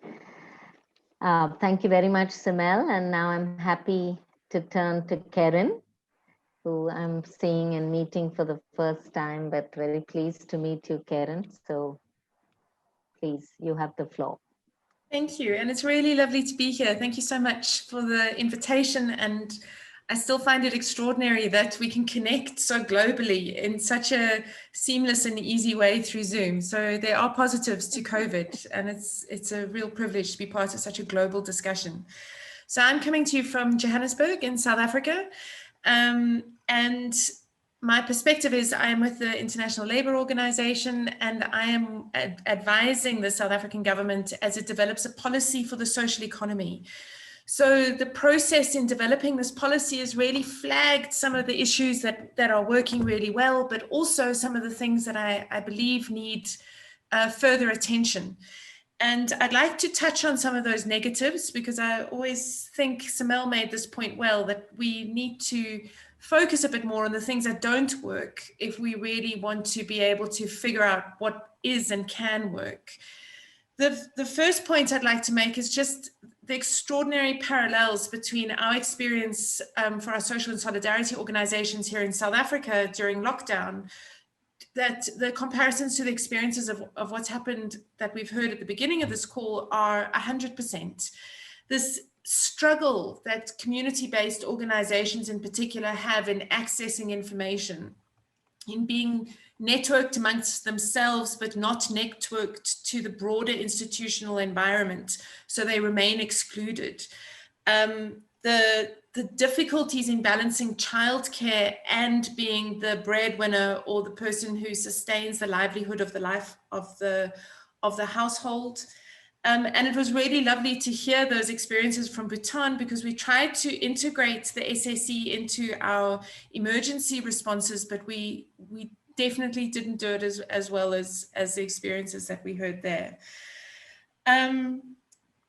Thank you very much, Simel. And now I'm happy to turn to Karen, who I'm seeing and meeting for the first time, but very pleased to meet you, Karen. So please, you have the floor. Thank you. And it's really lovely to be here. Thank you so much for the invitation. And I still find it extraordinary that we can connect so globally in such a seamless and easy way through Zoom. So there are positives to COVID, and it's a real privilege to be part of such a global discussion. So I'm coming to you from Johannesburg in South Africa. And my perspective is I am with the International Labour Organization, and I am advising the South African government as it develops a policy for the social economy. So the process in developing this policy has really flagged some of the issues that are working really well, but also some of the things that I believe need further attention. And I'd like to touch on some of those negatives, because I always think Simel made this point well, that we need to focus a bit more on the things that don't work if we really want to be able to figure out what is and can work. The first point I'd like to make is just the extraordinary parallels between our experience for our social and solidarity organizations here in South Africa during lockdown, that the comparisons to the experiences of what's happened that we've heard at the beginning of this call are 100%. This struggle that community-based organizations in particular have in accessing information, in being networked amongst themselves, but not networked to the broader institutional environment, so they remain excluded. The difficulties in balancing childcare and being the breadwinner or the person who sustains the livelihood of the life of the household. And it was really lovely to hear those experiences from Bhutan, because we tried to integrate the SSE into our emergency responses, but we definitely didn't do it as well as the experiences that we heard there.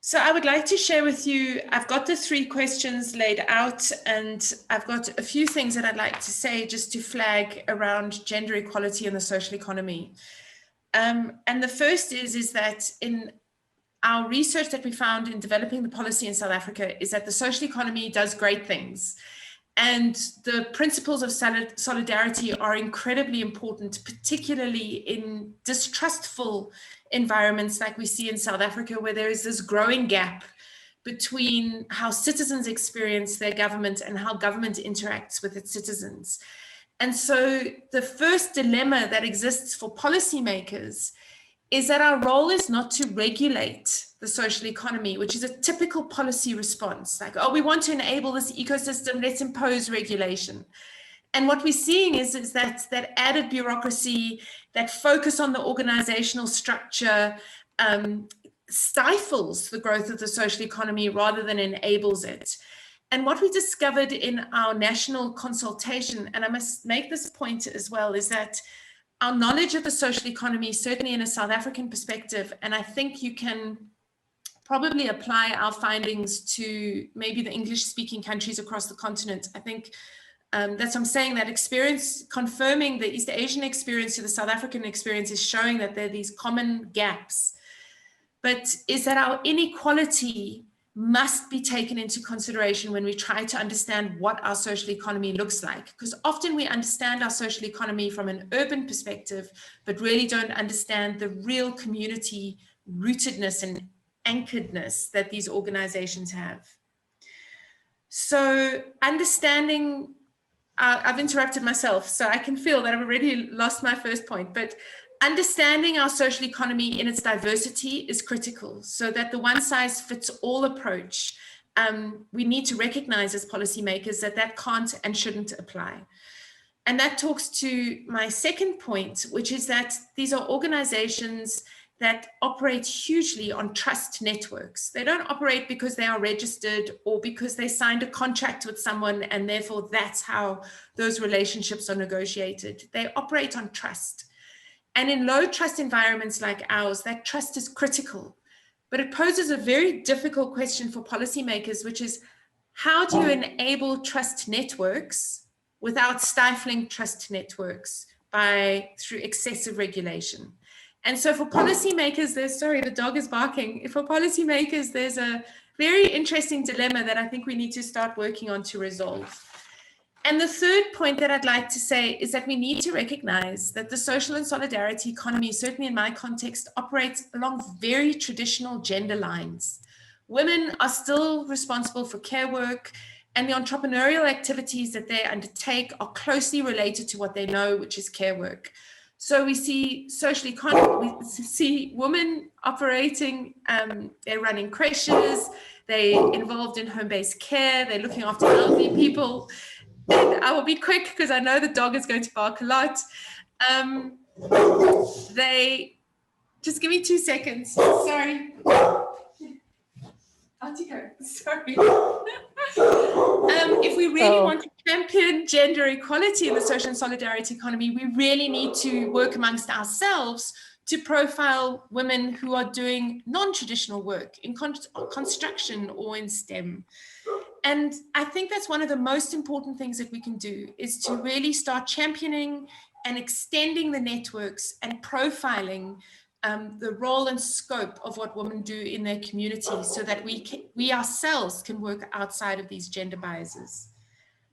So I would like to share with you, I've got the 3 questions laid out, and I've got a few things that I'd like to say just to flag around gender equality in the social economy. And the first is that in our research that we found in developing the policy in South Africa is that the social economy does great things. And the principles of solidarity are incredibly important, particularly in distrustful environments like we see in South Africa, where there is this growing gap between how citizens experience their government and how government interacts with its citizens. And so the first dilemma that exists for policymakers is that our role is not to regulate the social economy, which is a typical policy response. Like, oh, we want to enable this ecosystem, let's impose regulation. And what we're seeing is that added bureaucracy, that focus on the organizational structure, stifles the growth of the social economy rather than enables it. And what we discovered in our national consultation, and I must make this point as well, is that our knowledge of the social economy, certainly in a South African perspective, and I think you can probably apply our findings to maybe the English-speaking countries across the continent. I think that's what I'm saying, that experience, confirming the East Asian experience to the South African experience, is showing that there are these common gaps. But is that our inequality must be taken into consideration when we try to understand what our social economy looks like. Because often we understand our social economy from an urban perspective, but really don't understand the real community rootedness and anchoredness that these organizations have. So understanding, I've interrupted myself, so I can feel that I've already lost my first point, but understanding our social economy in its diversity is critical, so that the one-size-fits-all approach, we need to recognize as policymakers that can't and shouldn't apply. And that talks to my second point, which is that these are organizations that operate hugely on trust networks. They don't operate because they are registered or because they signed a contract with someone and therefore that's how those relationships are negotiated. They operate on trust. And in low trust environments like ours, that trust is critical. But it poses a very difficult question for policymakers, which is, how do you enable trust networks without stifling trust networks through excessive regulation? And so for policymakers, the dog is barking. For policymakers, there's a very interesting dilemma that I think we need to start working on to resolve. And the third point that I'd like to say is that we need to recognize that the social and solidarity economy, certainly in my context, operates along very traditional gender lines. Women are still responsible for care work, and the entrepreneurial activities that they undertake are closely related to what they know, which is care work. So we see we see women operating, they're running creches, they're involved in home-based care, they're looking after elderly people. And I will be quick because I know the dog is going to bark a lot. Just give me 2 seconds. Sorry. Sorry. If we really want to champion gender equality in the social and solidarity economy, we really need to work amongst ourselves to profile women who are doing non-traditional work in construction or in STEM. And I think that's one of the most important things that we can do, is to really start championing and extending the networks and profiling the role and scope of what women do in their community, so that we ourselves can work outside of these gender biases.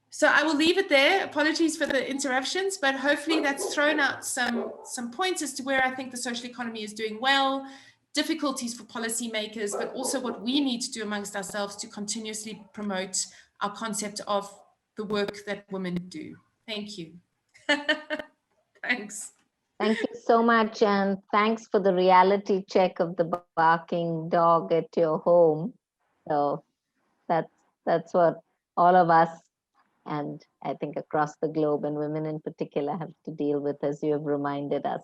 So I will leave it there. Apologies for the interruptions, but hopefully that's thrown out some points as to where I think the social economy is doing well, difficulties for policymakers, but also what we need to do amongst ourselves to continuously promote our concept of the work that women do. Thank you. Thanks. Thank you so much, and thanks for the reality check of the barking dog at your home. So that's what all of us, and I think across the globe, and women in particular, have to deal with, as you have reminded us.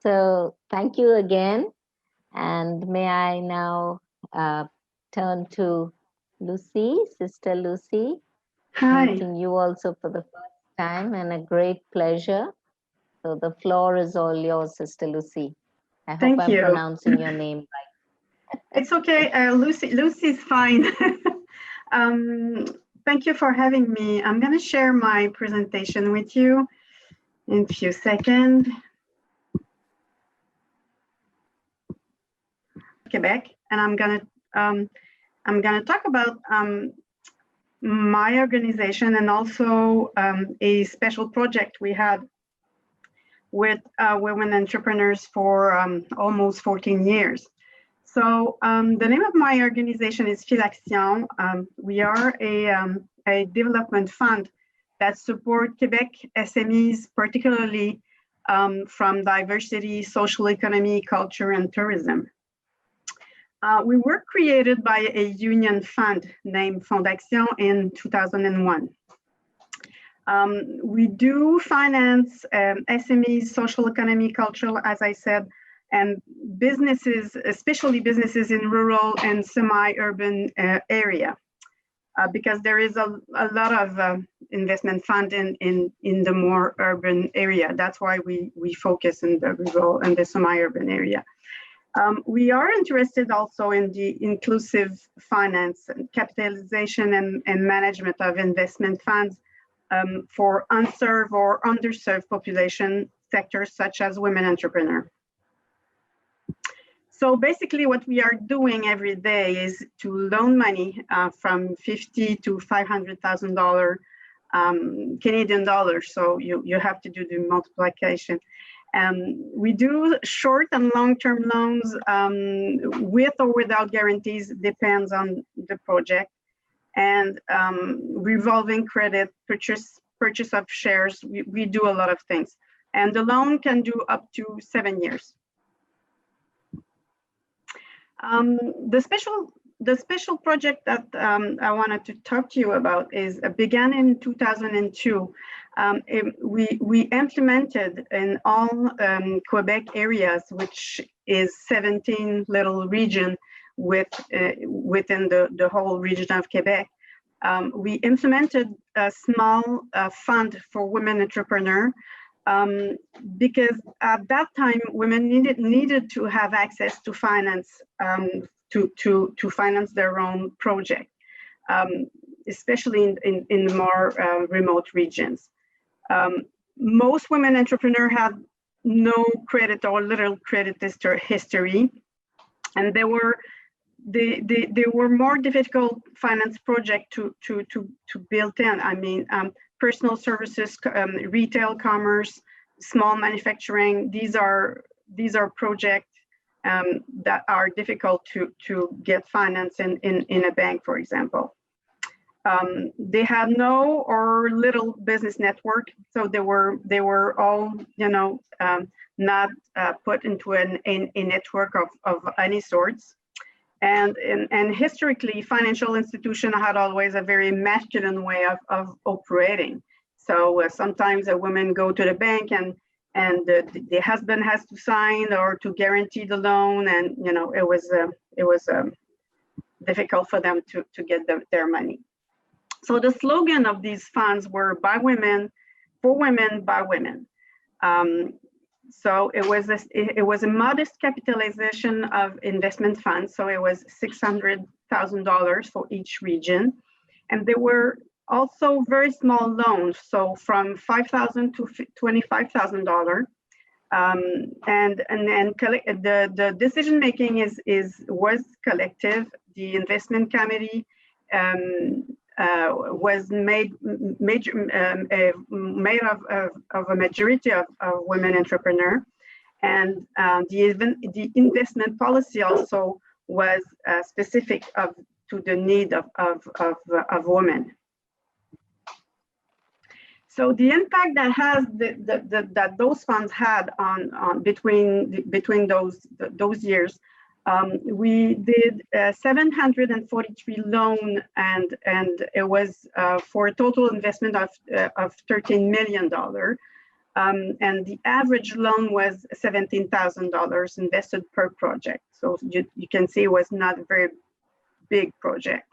So thank you again, and may I now turn to Lucy, Sister Lucy. Hi. Meeting you also for the first time, and a great pleasure. So the floor is all yours, Sister Lucy. I hope Thank I'm you. pronouncing your name right. It's okay. Lucy's fine. Thank you for having me. I'm going to share my presentation with you in a few seconds. Quebec, and I'm gonna talk about my organization and also a special project we had with women entrepreneurs for almost 14 years. So the name of my organization is Philaction. We are a development fund that support Quebec SMEs, particularly from diversity, social economy, culture, and tourism. We were created by a union fund named Fondation in 2001. We do finance SMEs, social economy, cultural, as I said, and businesses, especially businesses in rural and semi-urban area, because there is a lot of investment fund in the more urban area. That's why we focus in the rural and the semi-urban area. We are interested also in the inclusive finance and capitalization and management of investment funds for unserved or underserved population sectors such as women entrepreneurs. So basically what we are doing every day is to loan money from $50,000 to $500,000 Canadian dollars. So you have to do the multiplication. We do short and long-term loans with or without guarantees, depends on the project. And revolving credit, purchase of shares, we do a lot of things. And the loan can do up to 7 years. The special project that I wanted to talk to you about is began in 2002. We implemented in all Quebec areas, which is 17 little regions within the whole region of Quebec. We implemented a small fund for women entrepreneurs because at that time women needed to have access to finance to finance their own project, especially in the more remote regions. Most women entrepreneurs have no credit or little credit history, and they were more difficult finance project to build in. I mean, personal services, retail commerce, small manufacturing. These are projects that are difficult to get finance in a bank, for example. They had no or little business network, so they were all not put into a network of any sorts. And historically, financial institutions had always a very masculine way of operating. So sometimes a woman go to the bank and the husband has to sign or to guarantee the loan, and it was difficult for them to get their money. So the slogan of these funds were by women, for women, by women. So it was a modest capitalization of investment funds. So it was $600,000 for each region, and there were also very small loans, so from $5,000 to $25,000. And the decision making was collective. The investment committee was made of a majority of women entrepreneurs, and the investment policy also was specific to the need of women. So the impact that has that those funds had on between those years, we did 743 loan, and it was for a total investment of $13 million. And the average loan was $17,000 invested per project. So you can see it was not a very big project.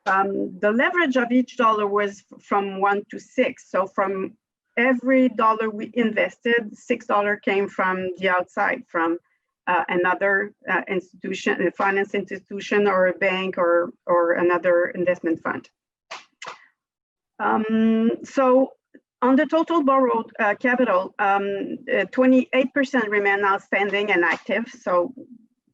The leverage of each dollar was from 1 to 6. So from every dollar we invested, $6 came from the outside, from another institution, a finance institution, or a bank, or another investment fund. So on the total borrowed capital, 28% remain outstanding and active. So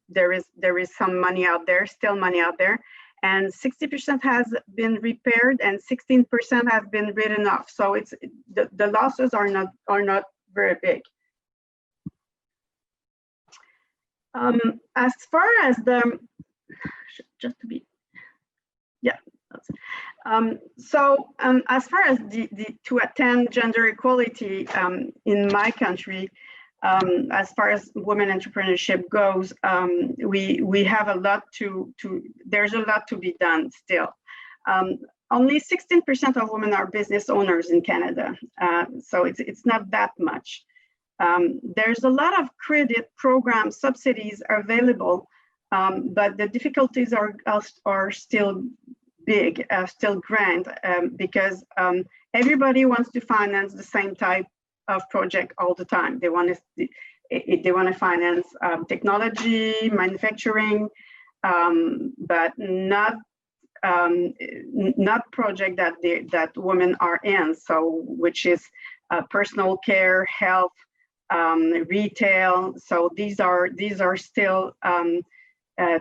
there is some money out there, still money out there. And 60% has been repaired, and 16% have been written off. So it's the losses are not very big. As far as the as far as to attain gender equality in my country, as far as women entrepreneurship goes, we have a lot there's a lot to be done still. Only 16% of women are business owners in Canada, so it's not that much. There's a lot of credit programs, subsidies are available, but the difficulties are still big, still grand, because everybody wants to finance the same type of project all the time. They want to finance technology, manufacturing, but not project that women are in. So which is personal care, health, retail. So these are still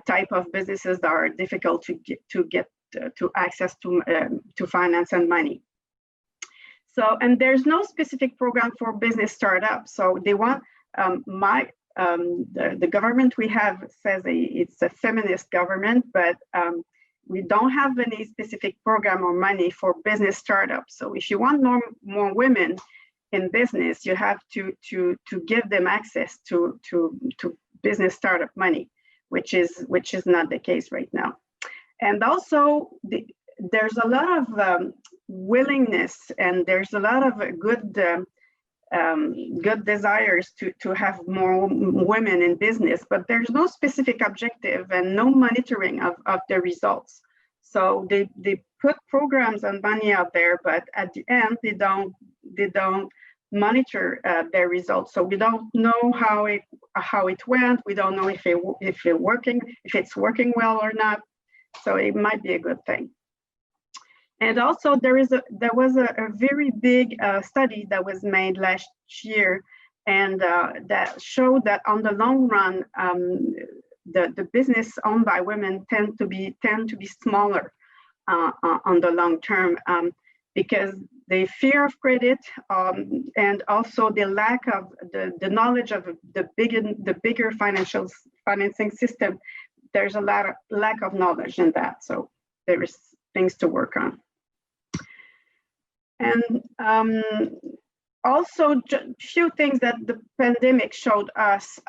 type of businesses that are difficult to get to access to finance and money. So, and there's no specific program for business startups. So they want the government we have says it's a feminist government, but we don't have any specific program or money for business startups. So if you want more women in business, you have to give them access to business startup money, which is not the case right now. And also there's a lot of willingness, and there's a lot of good desires to have more women in business, but there's no specific objective and no monitoring of the results. So they put programs and money out there, but at the end they don't monitor their results. So we don't know how it went. We don't know if it's working well or not. So it might be a good thing. And also there was a very big study that was made last year, and that showed that on the long run, the business owned by women tend to be smaller on the long term, because the fear of credit, and also the lack of the knowledge of the bigger financing system. There's a lack of knowledge in that, so there is things to work on. And also, a few things that the pandemic showed us.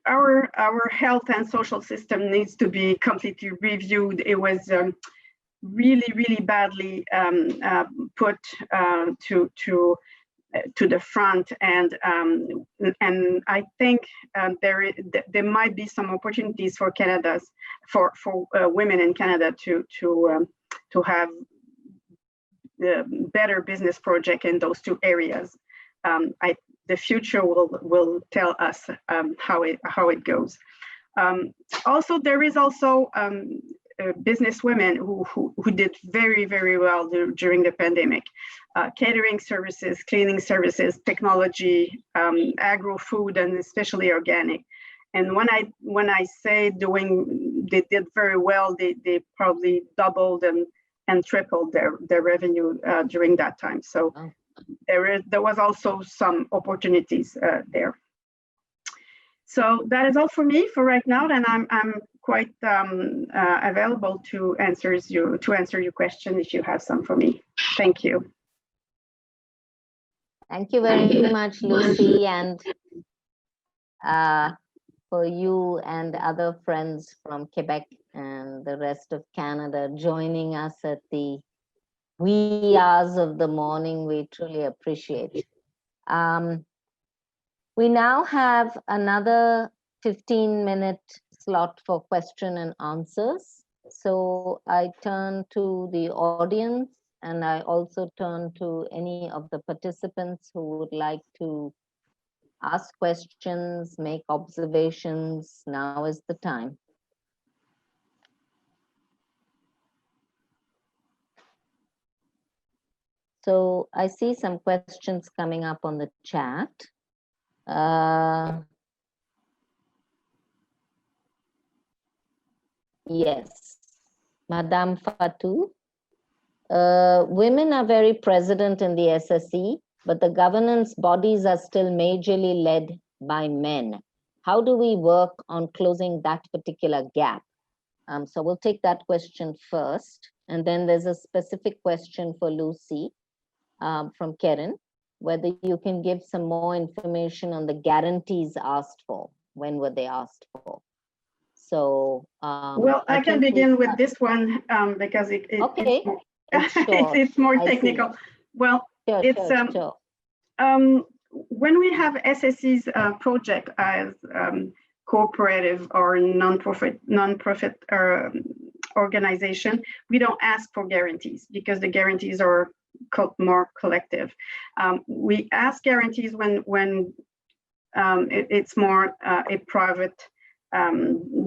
Our health and social system needs to be completely reviewed. It was really badly put to the front, and I think there might be some opportunities for women in Canada to have better business project in those two areas. The future will tell us how it goes. Also, there is also business women who did very well during the pandemic. Catering services, cleaning services, technology, agro-food, and especially organic. And when I say they did very well, they probably doubled and tripled their revenue during that time. So there was also some opportunities there. So that is all for me for right now, and I'm quite available to answer your question if you have some for me. Thank you. Thank you very much, Lucy, and for you and other friends from Quebec and the rest of Canada joining us at the wee hours of the morning. We truly appreciate. We now have another 15-minute slot for question and answers. So I turn to the audience, and I also turn to any of the participants who would like to ask questions, make observations. Now is the time. So I see some questions coming up on the chat. Yes, Madame Fatou. Women are very present in the SSE, but the governance bodies are still majorly led by men. How do we work on closing that particular gap? So we'll take that question first. And then there's a specific question for Lucy from Karen, whether you can give some more information on the guarantees asked for. When were they asked for? So well, I can begin with this one because okay. it's more technical. Well, sure. When we have SSE's project as cooperative or non-profit organization, we don't ask for guarantees because the guarantees are more collective. We ask guarantees when it's more a private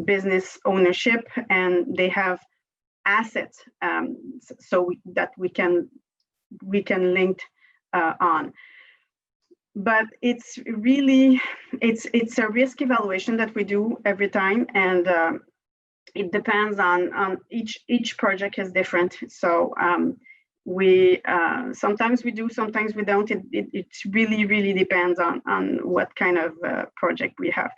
business ownership and they have assets, so that we can link on. But it's really it's a risk evaluation that we do every time, and it depends on each project is different. So we sometimes we do, sometimes we don't. It really depends on what kind of project we have.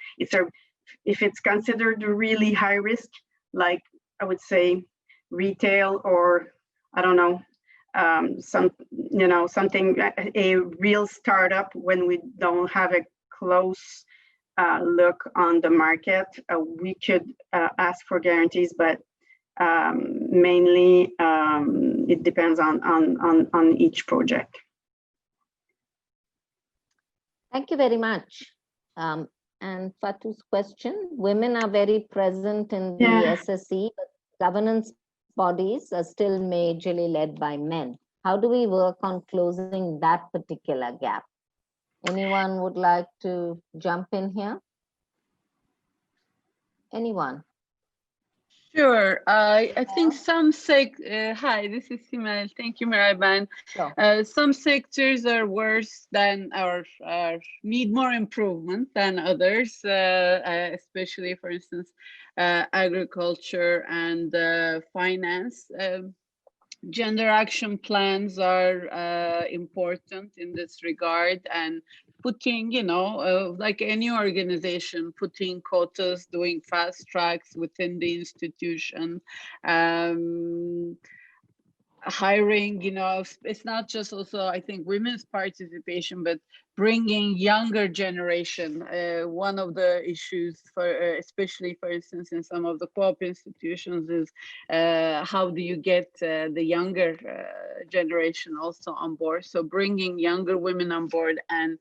If it's considered really high risk, like I would say retail, or I don't know, something, a real startup, when we don't have a close look on the market, we could ask for guarantees, but mainly it depends on each project. Thank you very much. And Fatou's question, women are very present in the SSE, but governance bodies are still majorly led by men. How do we work on closing that particular gap? Anyone would like to jump in here? Anyone? Sure. I think some hi, this is Simel. Thank you, Miraiban. Sure. Some sectors are worse than or need more improvement than others, especially, for instance, agriculture and finance. Gender action plans are important in this regard, and putting, like any organization, putting quotas, doing fast tracks within the institution, hiring, it's not just also, I think, women's participation, but bringing younger generation. One of the issues for, especially, for instance, in some of the co-op institutions is how do you get the younger generation also on board? So bringing younger women on board and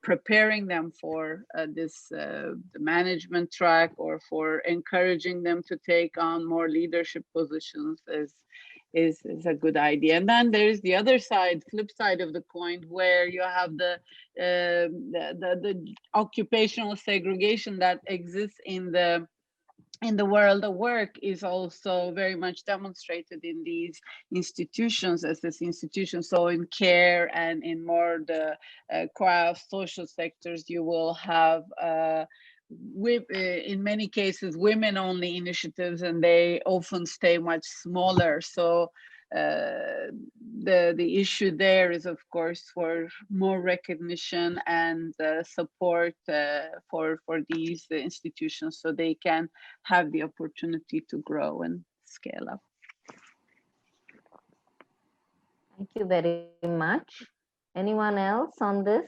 preparing them for this the management track, or for encouraging them to take on more leadership positions is a good idea. And then there's the other side, flip side of the coin, where you have the occupational segregation that exists in the world of work, is also very much demonstrated in these institutions, as this institution. So in care and in more the craft social sectors, you will have in many cases women-only initiatives, and they often stay much smaller. So the issue there is, of course, for more recognition and support for these institutions, so they can have the opportunity to grow and scale up. Thank you very much. Anyone else on this?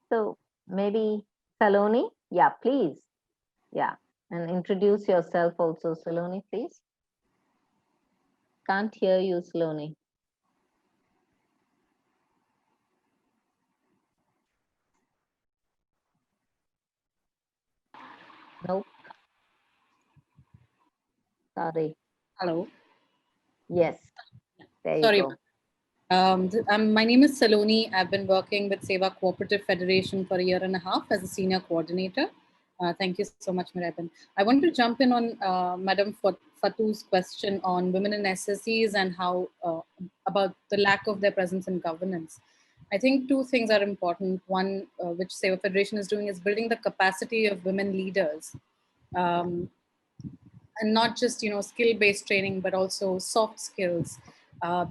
So maybe Saloni? Yeah, please. Yeah, and introduce yourself also, Saloni, please. Can't hear you, Saloni. Nope. Sorry. Hello. Yes. There you Sorry. go. My name is Saloni. I've been working with Seva Cooperative Federation for a year and a half as a senior coordinator. Thank you so much, Miraben. I want to jump in on Madam Fatu's question on women in SSEs and how about the lack of their presence in governance. I think two things are important. One, which Seva Federation is doing, is building the capacity of women leaders. And not just skill-based training, but also soft skills,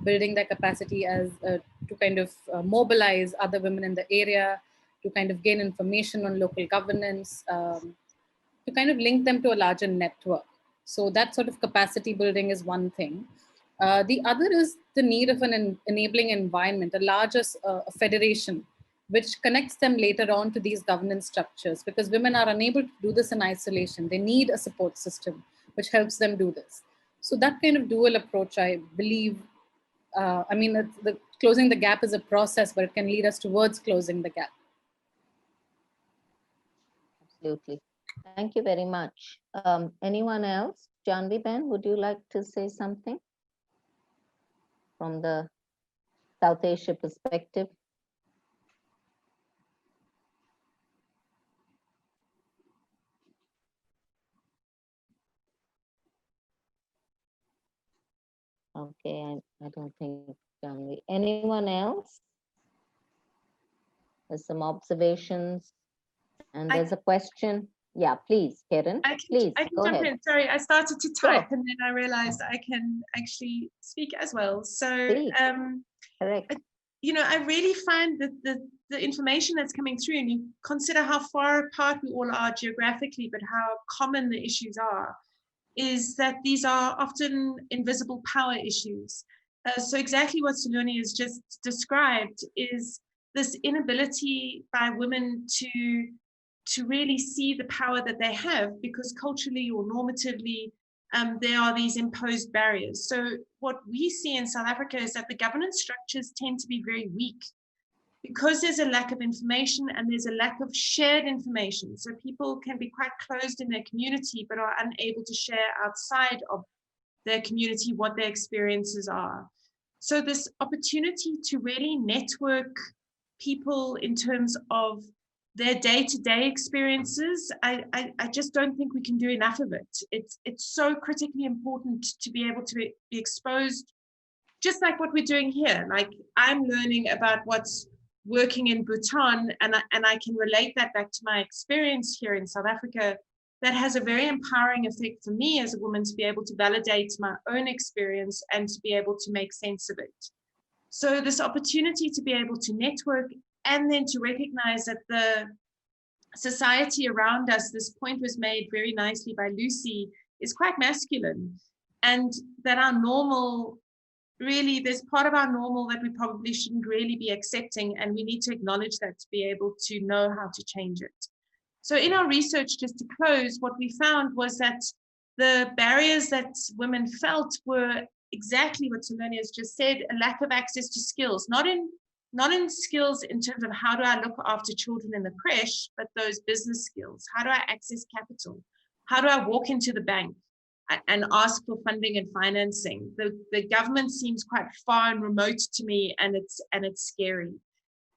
building their capacity as to kind of mobilize other women in the area, to kind of gain information on local governance, to kind of link them to a larger network. So that sort of capacity building is one thing. The other is the need of an enabling environment, a larger federation, which connects them later on to these governance structures, because women are unable to do this in isolation. They need a support system which helps them do this. So that kind of dual approach, I believe, I mean, closing the gap is a process, but it can lead us towards closing the gap. Absolutely. Thank you very much. Anyone else? Janvi Ben, would you like to say something from the South Asia perspective? Okay, I don't think Janvi. Anyone else? There's some observations and there's a question. Yeah, please, Karen, please I can go jump ahead. in. Sorry, I started to type Sure. and then I realized I can actually speak as well. So, Correct. I really find that the information that's coming through, and you consider how far apart we all are geographically, but how common the issues are, is that these are often invisible power issues. So exactly what Saloni has just described is this inability by women to really see the power that they have, because culturally or normatively, there are these imposed barriers. So what we see in South Africa is that the governance structures tend to be very weak because there's a lack of information and there's a lack of shared information. So people can be quite closed in their community, but are unable to share outside of their community what their experiences are. So this opportunity to really network people in terms of their day-to-day experiences, I just don't think we can do enough of it. It's so critically important to be able to be exposed, just like what we're doing here. Like, I'm learning about what's working in Bhutan, and I can relate that back to my experience here in South Africa. That has a very empowering effect for me as a woman to be able to validate my own experience and to be able to make sense of it. So this opportunity to be able to network and then to recognize that the society around us, this point was made very nicely by Lucy, is quite masculine, and that our normal, really, there's part of our normal that we probably shouldn't really be accepting, and we need to acknowledge that to be able to know how to change it. So in our research, just to close, what we found was that the barriers that women felt were exactly what Saloni has just said: a lack of access to skills, not in skills in terms of how do I look after children in the creche, but those business skills. How do I access capital? How do I walk into the bank and ask for funding and financing? The government seems quite far and remote to me, and it's scary.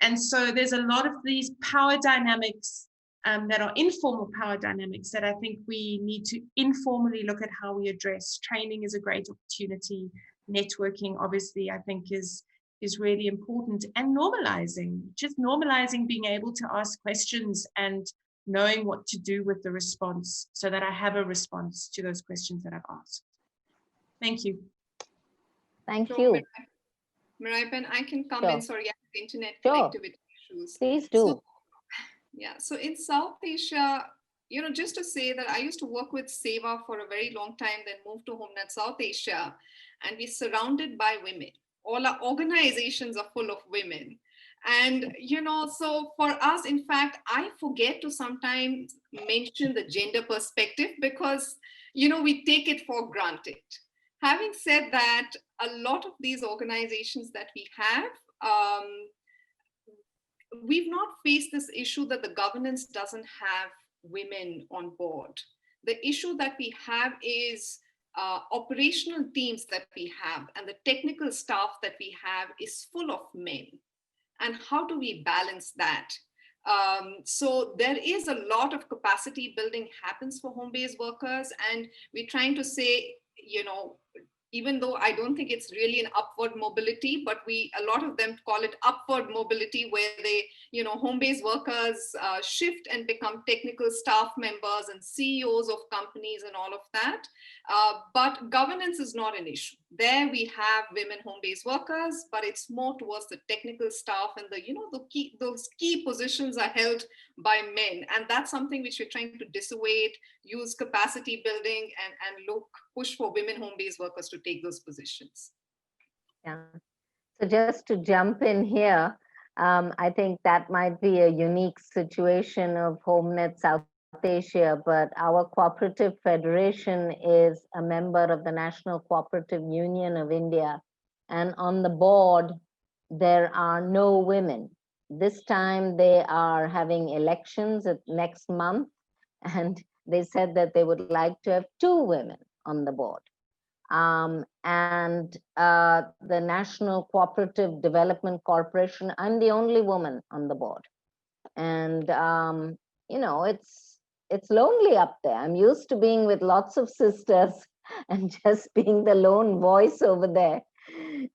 And so there's a lot of these power dynamics that are informal power dynamics that I think we need to informally look at how we address. Training is a great opportunity. Networking, obviously, I think is really important. And normalizing being able to ask questions and knowing what to do with the response, so that I have a response to those questions that I've asked. Thank you. Thank you. Miraben, I can comment. Sorry, I have internet Sure. connectivity issues. Please do. So in South Asia, just to say that I used to work with SEVA for a very long time, then moved to HomeNet South Asia, and we're surrounded by women. All our organizations are full of women. And, so for us, in fact, I forget to sometimes mention the gender perspective because, we take it for granted. Having said that, a lot of these organizations that we have, we've not faced this issue that the governance doesn't have women on board. The issue that we have is operational teams that we have and the technical staff that we have is full of men. And how do we balance that? So there is a lot of capacity building happens for home-based workers, and we're trying to say, even though I don't think it's really an upward mobility, but a lot of them call it upward mobility, where they, home-based workers shift and become technical staff members and CEOs of companies and all of that. But governance is not an issue. There we have women home-based workers, but it's more towards the technical staff, and those key positions are held by men. And that's something which we're trying to dissuade, use capacity building, and push for women home-based workers to take those positions. Yeah. So just to jump in here, I think that might be a unique situation of HomeNet South Asia, but our cooperative federation is a member of the National Cooperative Union of India. And on the board, there are no women. This time they are having elections next month, and they said that they would like to have 2 women on the board. And the National Cooperative Development Corporation, I'm the only woman on the board. And, it's lonely up there. I'm used to being with lots of sisters, and just being the lone voice over there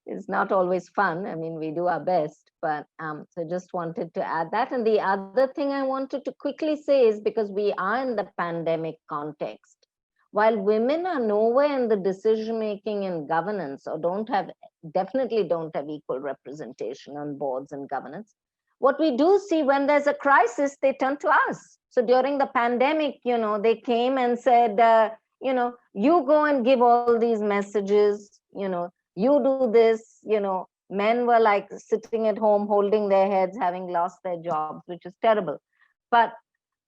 is not always fun. I mean, we do our best, but so just wanted to add that. And the other thing I wanted to quickly say is, because we are in the pandemic context, while women are nowhere in the decision-making and governance, or definitely don't have equal representation on boards and governance, what we do see when there's a crisis, they turn to us. So during the pandemic, they came and said, you go and give all these messages, you do this, men were like sitting at home, holding their heads, having lost their jobs, which is terrible. But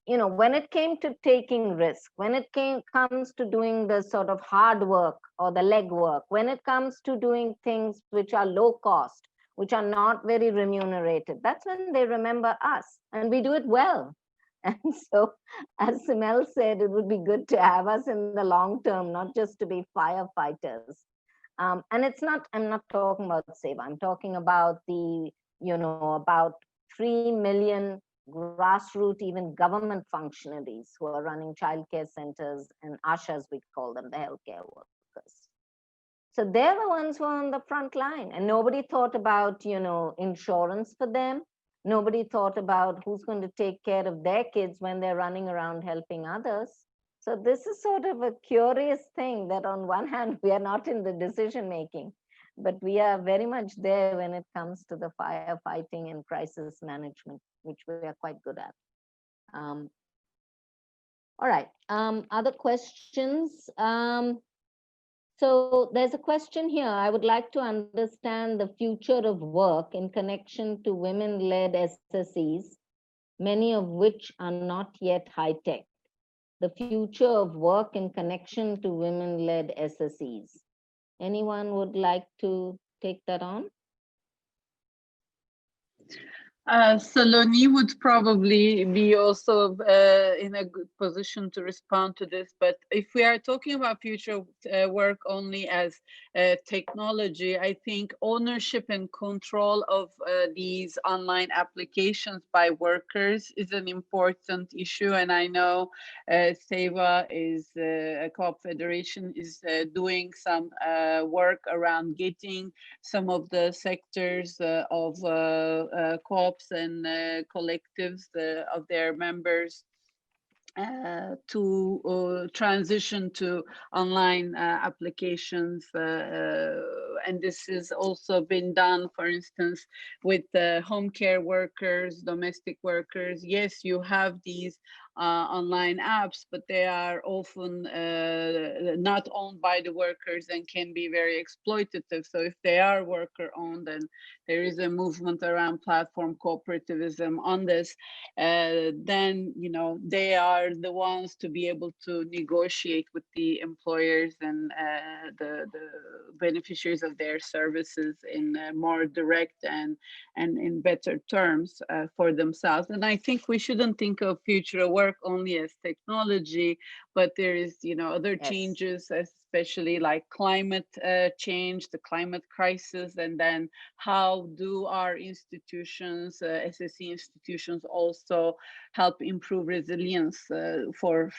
when it came to taking risk, when it comes to doing the sort of hard work or the leg work, when it comes to doing things which are low cost, which are not very remunerated, that's when they remember us, and we do it well. And so, as Simel said, it would be good to have us in the long term, not just to be firefighters. And I'm not talking about SEVA, I'm talking about about 3 million grassroots, even government functionaries who are running childcare centers, and ASHAs, we call them, the healthcare workers. So they're the ones who are on the front line, and nobody thought about, insurance for them. Nobody thought about who's going to take care of their kids when they're running around helping others. So this is sort of a curious thing, that on one hand, we are not in the decision making, but we are very much there when it comes to the firefighting and crisis management, which we are quite good at. All right, other questions? So there's a question here. I would like to understand the future of work in connection to women-led SSEs, many of which are not yet high-tech. The future of work in connection to women-led SSEs. Anyone would like to take that on? Saloni would probably be also in a good position to respond to this, but if we are talking about future work only as technology, I think ownership and control of these online applications by workers is an important issue, and I know SEVA is a co-op federation is doing some work around getting some of the sectors of co-ops and collectives of their members to transition to online applications and this has also been done, for instance, with home care workers, domestic workers. Yes, you have these online apps, but they are often not owned by the workers and can be very exploitative. So if they are worker owned, then there is a movement around platform cooperativism on this, then they are the ones to be able to negotiate with the employers and the beneficiaries of their services in more direct and in better terms for themselves. And I think we shouldn't think of future work only as technology, but there is other changes, especially like climate change, the climate crisis, and then how do our institutions, SSE institutions, also help improve resilience for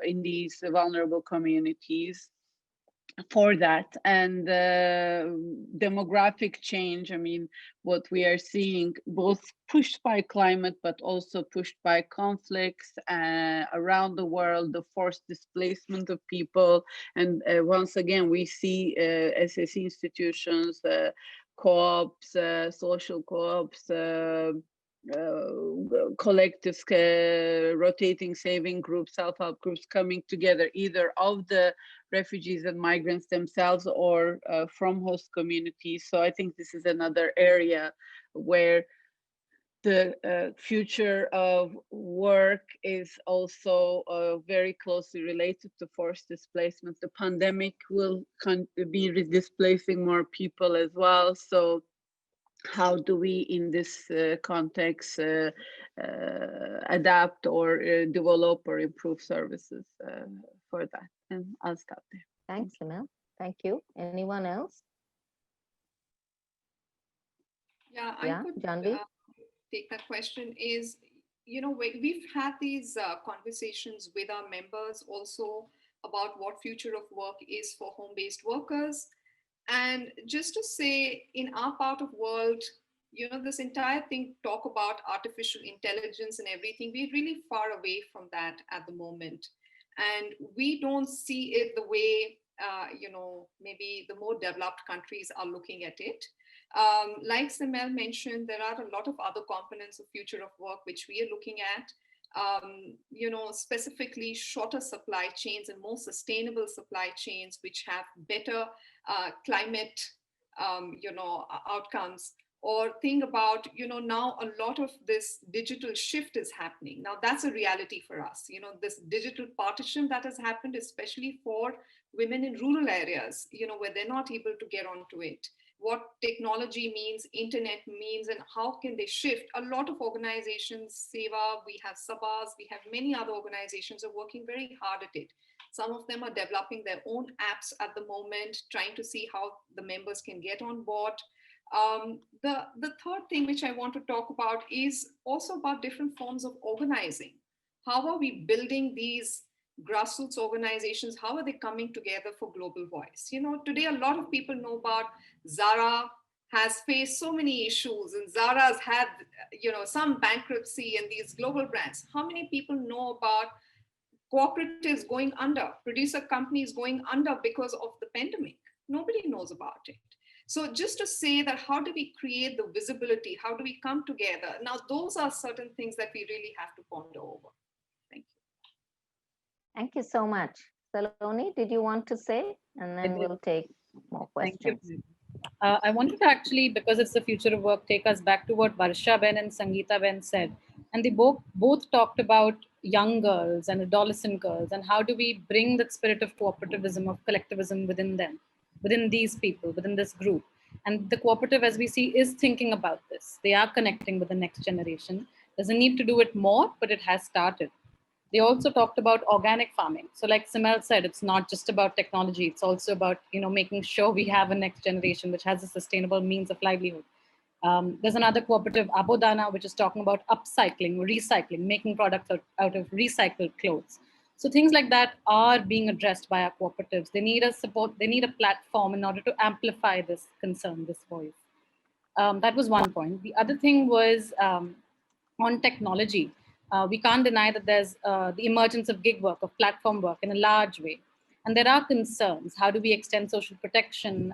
in these vulnerable communities for that. And demographic change, I mean, what we are seeing, both pushed by climate, but also pushed by conflicts around the world, the forced displacement of people. And once again, we see SSE institutions, co-ops, social co-ops, collectives, rotating saving groups, self-help groups coming together, either of the refugees and migrants themselves or from host communities. So I think this is another area where the future of work is also very closely related to forced displacement. The pandemic will be displacing more people as well. So how do we, in this context, adapt or develop or improve services for that? And I'll stop there. Thanks, Emil. Thank you. Anyone else? Yeah, Yeah, I could Janvi? take that question. Is, we've had these conversations with our members also about what future of work is for home-based workers. And just to say, in our part of world, this entire thing, talk about artificial intelligence and everything, we're really far away from that at the moment. And we don't see it the way, maybe the more developed countries are looking at it. Like Simel mentioned, there are a lot of other components of future of work which we are looking at. Specifically shorter supply chains and more sustainable supply chains, which have better climate, outcomes. Or think about, now a lot of this digital shift is happening. Now that's a reality for us. This digital partition that has happened, especially for women in rural areas, where they're not able to get onto it. What technology means, internet means, and how can they shift? A lot of organizations, Seva, we have Sabas, we have many other organizations are working very hard at it. Some of them are developing their own apps at the moment, trying to see how the members can get on board. The third thing which I want to talk about is also about different forms of organizing. How are we building these grassroots organizations? How are they coming together for global voice? Today a lot of people know about Zara has faced so many issues, and Zara's had, some bankruptcy, and these global brands. How many people know about cooperatives going under, producer companies going under because of the pandemic? Nobody knows about it. So just to say that, how do we create the visibility? How do we come together? Now, those are certain things that we really have to ponder over. Thank you. Thank you so much. Saloni, did you want to say? And then we'll take more questions. Thank you. I wanted to actually, because it's the future of work, take us back to what Varsha Ben and Sangeeta Ben said. And they both talked about young girls and adolescent girls, and how do we bring the spirit of cooperativism, of collectivism within them, within these people, within this group. And the cooperative, as we see, is thinking about this. They are connecting with the next generation. There's a need to do it more, but it has started. They also talked about organic farming. So like Simel said, it's not just about technology. It's also about, making sure we have a next generation which has a sustainable means of livelihood. There's another cooperative, Abodana, which is talking about upcycling, recycling, making products out of recycled clothes. So things like that are being addressed by our cooperatives. They need a support, they need a platform in order to amplify this concern, this voice. That was one point. The other thing was on technology. We can't deny that there's the emergence of gig work, of platform work in a large way. And there are concerns. How do we extend social protection?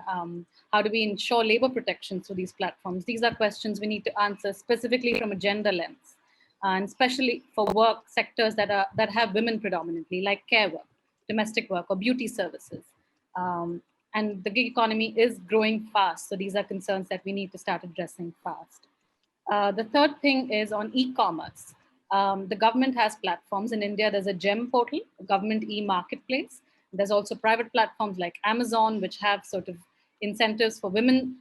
How do we ensure labor protection through these platforms? These are questions we need to answer specifically from a gender lens, and especially for work sectors that have women predominantly, like care work, domestic work, or beauty services. And the gig economy is growing fast. So these are concerns that we need to start addressing fast. The third thing is on e-commerce. The government has platforms. In India, there's a GEM portal, a government e-marketplace. There's also private platforms like Amazon, which have sort of incentives for women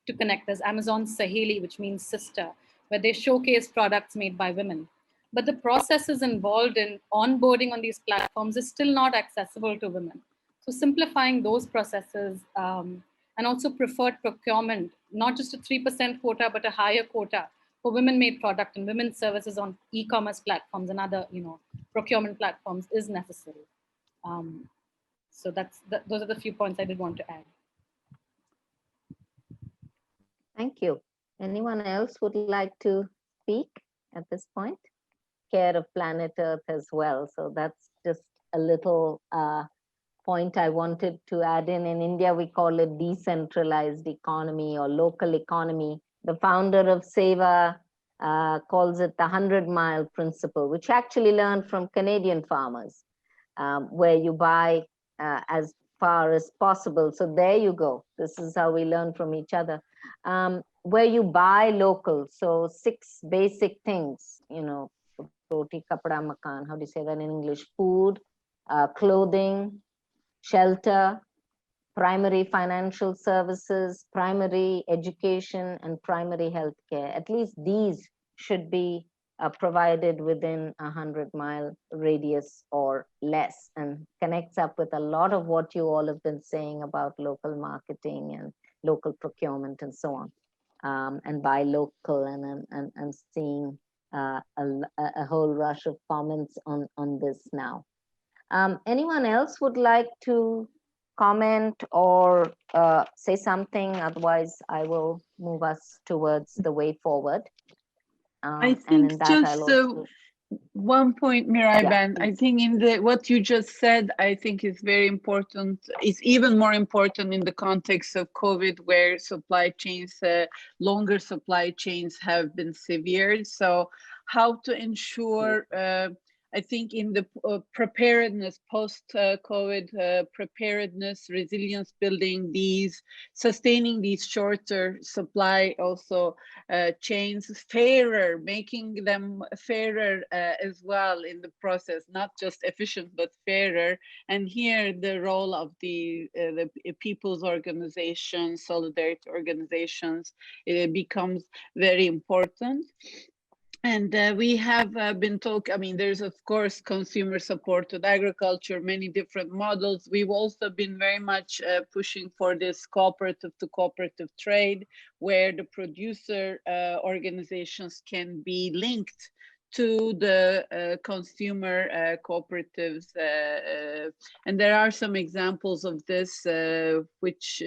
to connect. There's Amazon Saheli, which means sister, where they showcase products made by women. But the processes involved in onboarding on these platforms is still not accessible to women. So simplifying those processes and also preferred procurement, not just a 3% quota, but a higher quota for women-made product and women's services on e-commerce platforms and other, procurement platforms is necessary. So those are the few points I did want to add. Thank you. Anyone else would like to speak at this point? Care of planet Earth as well. So that's just a little point I wanted to add in. In India, we call it decentralized economy or local economy. The founder of SEVA calls it the 100-mile principle, which actually learned from Canadian farmers, where you buy as far as possible. So there you go. This is how we learn from each other. Where you buy local. So 6 basic things, roti, kapda, makan, how do you say that in English? Food, clothing, shelter, primary financial services, primary education, and primary health care. At least these should be provided within a 100-mile radius or less, and connects up with a lot of what you all have been saying about local marketing and local procurement and so on, and buy local, and I'm seeing a whole rush of comments on this now. Anyone else would like to comment or say something? Otherwise, I will move us towards the way forward. I think just one point, Miraiban, I think in what you just said, I think is very important. It's even more important in the context of COVID, where supply chains, longer supply chains have been severed. So how to ensure, I think in the preparedness, post-COVID preparedness, resilience building, sustaining these shorter supply also chains fairer, making them fairer as well in the process, not just efficient, but fairer. And here the role of the people's organizations, solidarity organizations, it becomes very important. And we have been talking, I mean, there's of course consumer supported agriculture, many different models. We've also been very much pushing for this cooperative to cooperative trade, where the producer organizations can be linked to the consumer cooperatives. And there are some examples of this which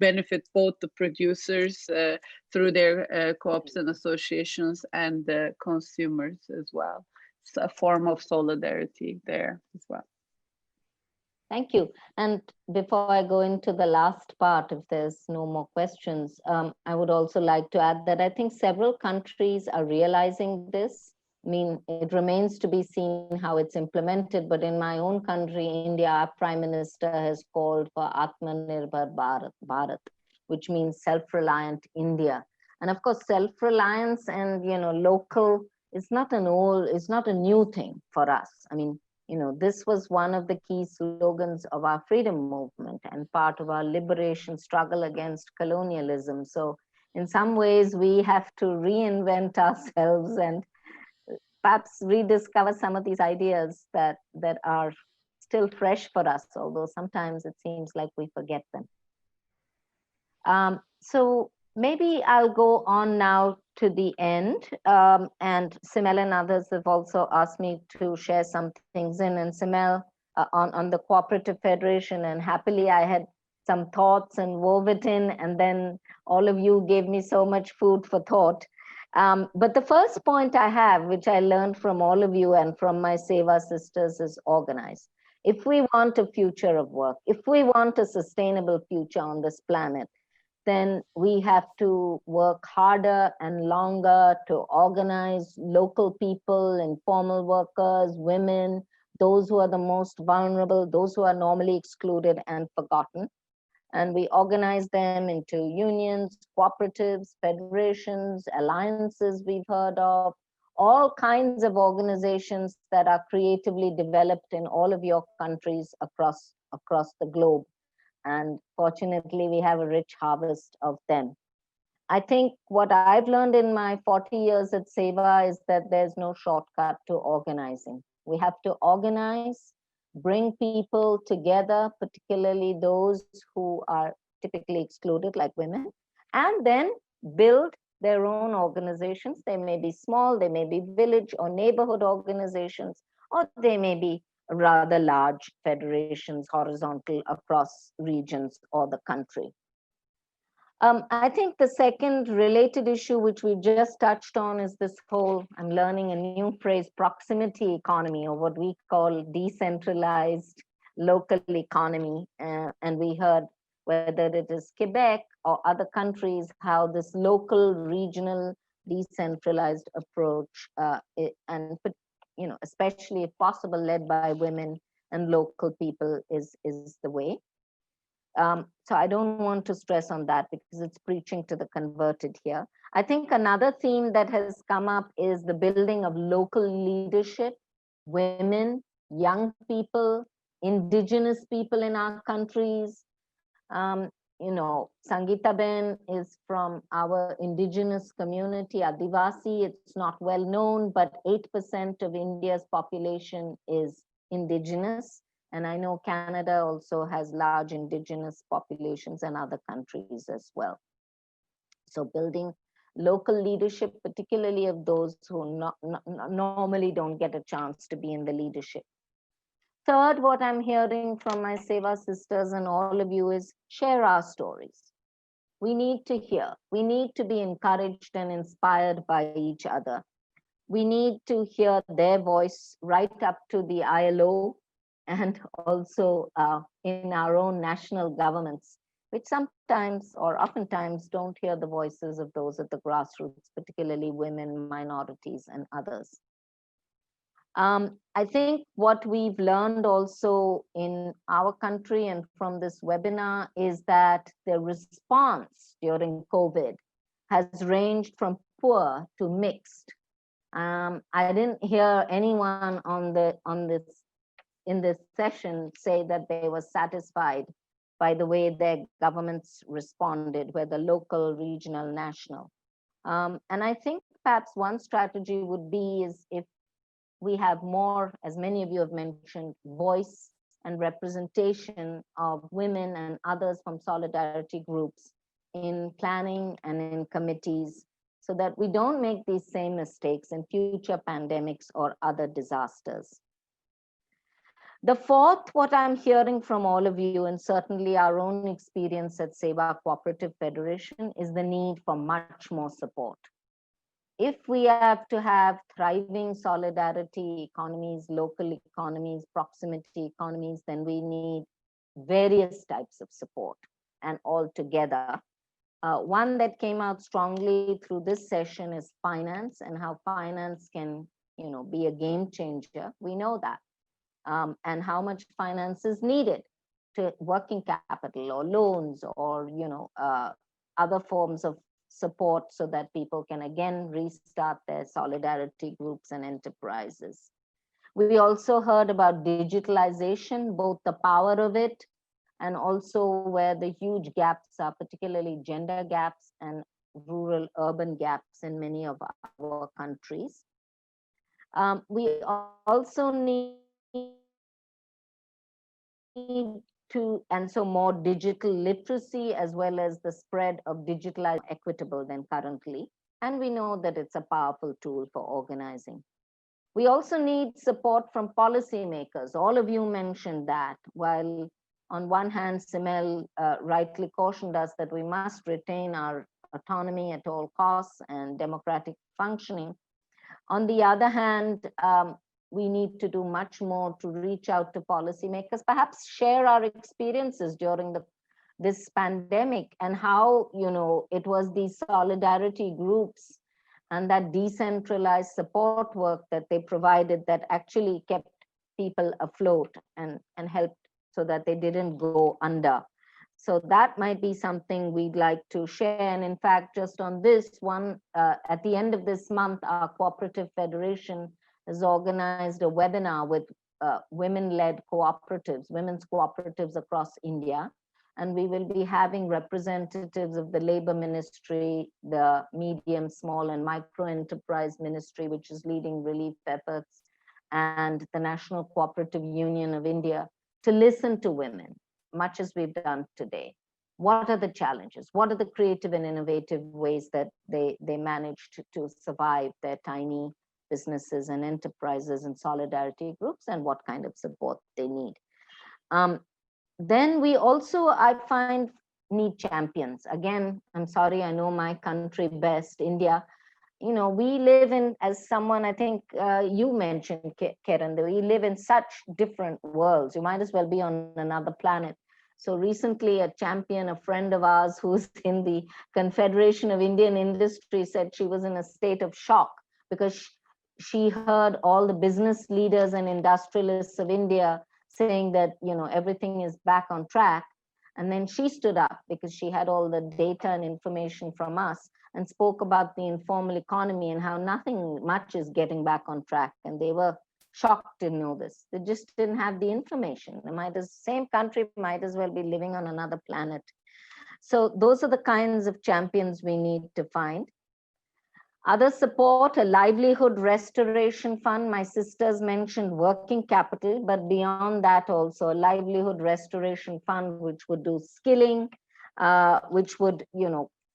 benefit both the producers through their co-ops and associations and the consumers as well. It's a form of solidarity there as well. Thank you. And before I go into the last part, if there's no more questions, I would also like to add that I think several countries are realizing this. I mean, it remains to be seen how it's implemented, but in my own country, India, our Prime Minister has called for Atmanirbhar Bharat, which means self-reliant India. And of course, self-reliance and local is not a new thing for us. I mean, this was one of the key slogans of our freedom movement and part of our liberation struggle against colonialism. So in some ways, we have to reinvent ourselves and perhaps rediscover some of these ideas that are still fresh for us, although sometimes it seems like we forget them. So maybe I'll go on now to the end, and Simel and others have also asked me to share some things in, and Simel on the Cooperative Federation, and happily I had some thoughts and wove it in, and then all of you gave me so much food for thought. But the first point I have, which I learned from all of you and from my SEVA sisters, is organize. If we want a future of work, if we want a sustainable future on this planet, then we have to work harder and longer to organize local people, informal workers, women, those who are the most vulnerable, those who are normally excluded and forgotten. And we organize them into unions, cooperatives, federations, alliances we've heard of, all kinds of organizations that are creatively developed in all of your countries across the globe. And fortunately, we have a rich harvest of them. I think what I've learned in my 40 years at SEWA is that there's no shortcut to organizing. We have to organize, bring people together, particularly those who are typically excluded, like women, and then build their own organizations. They may be small, they may be village or neighborhood organizations, or they may be rather large federations, horizontal across regions or the country. I think the second related issue, which we just touched on, is this whole, I'm learning a new phrase, proximity economy, or what we call decentralized local economy. And we heard, whether it is Quebec or other countries, how this local, regional, decentralized approach, and especially if possible, led by women and local people, is the way. So I don't want to stress on that because it's preaching to the converted here. I think another theme that has come up is the building of local leadership, women, young people, indigenous people in our countries. Sangeeta Ben is from our indigenous community, Adivasi. It's not well known, but 8% of India's population is indigenous. And I know Canada also has large indigenous populations and other countries as well. So building local leadership, particularly of those who normally don't get a chance to be in the leadership. Third, what I'm hearing from my SEWA sisters and all of you is share our stories. We need to hear. We need to be encouraged and inspired by each other. We need to hear their voice right up to the ILO and also in our own national governments, which sometimes or oftentimes don't hear the voices of those at the grassroots, particularly women, minorities, and others. I think what we've learned also in our country and from this webinar is that the response during COVID has ranged from poor to mixed. I didn't hear anyone in this session say that they were satisfied by the way their governments responded, whether local, regional, national. And I think perhaps one strategy would be is if we have more, as many of you have mentioned, voice and representation of women and others from solidarity groups in planning and in committees, so that we don't make these same mistakes in future pandemics or other disasters. The fourth, what I'm hearing from all of you, and certainly our own experience at SEWA Cooperative Federation, is the need for much more support. If we have to have thriving solidarity economies, local economies, proximity economies, then we need various types of support and all together. One that came out strongly through this session is finance, and how finance can, be a game changer. We know that. And how much finance is needed to working capital or loans or, other forms of support so that people can again restart their solidarity groups and enterprises. We also heard about digitalization, both the power of it and also where the huge gaps are, particularly gender gaps and rural urban gaps in many of our countries. We also need so more digital literacy, as well as the spread of digitalized equitable than currently. And we know that it's a powerful tool for organizing. We also need support from policymakers. All of you mentioned that, while on one hand, Simel rightly cautioned us that we must retain our autonomy at all costs and democratic functioning. On the other hand, we need to do much more to reach out to policymakers, perhaps share our experiences during this pandemic and how, it was these solidarity groups and that decentralized support work that they provided that actually kept people afloat and helped so that they didn't go under. So that might be something we'd like to share. And in fact, just on this one, at the end of this month, our Cooperative Federation has organized a webinar with women-led cooperatives, women's cooperatives across India. And we will be having representatives of the Labor Ministry, the Medium, Small and Micro Enterprise Ministry, which is leading relief efforts, and the National Cooperative Union of India to listen to women, much as we've done today. What are the challenges? What are the creative and innovative ways that they manage to survive their tiny businesses and enterprises and solidarity groups, and what kind of support they need? Then we also, I find, need champions. Again, I'm sorry, I know my country best, India. We live in, as someone, I think you mentioned, Karen, that we live in such different worlds. You might as well be on another planet. So recently a champion, a friend of ours who's in the Confederation of Indian Industry, said she was in a state of shock because she heard all the business leaders and industrialists of India saying that, everything is back on track. And then she stood up because she had all the data and information from us and spoke about the informal economy and how nothing much is getting back on track. And they were shocked to know this. They just didn't have the information. Same country might as well be living on another planet. So those are the kinds of champions we need to find. Other support, a livelihood restoration fund. My sisters mentioned working capital, but beyond that also a livelihood restoration fund, which would do skilling, which would,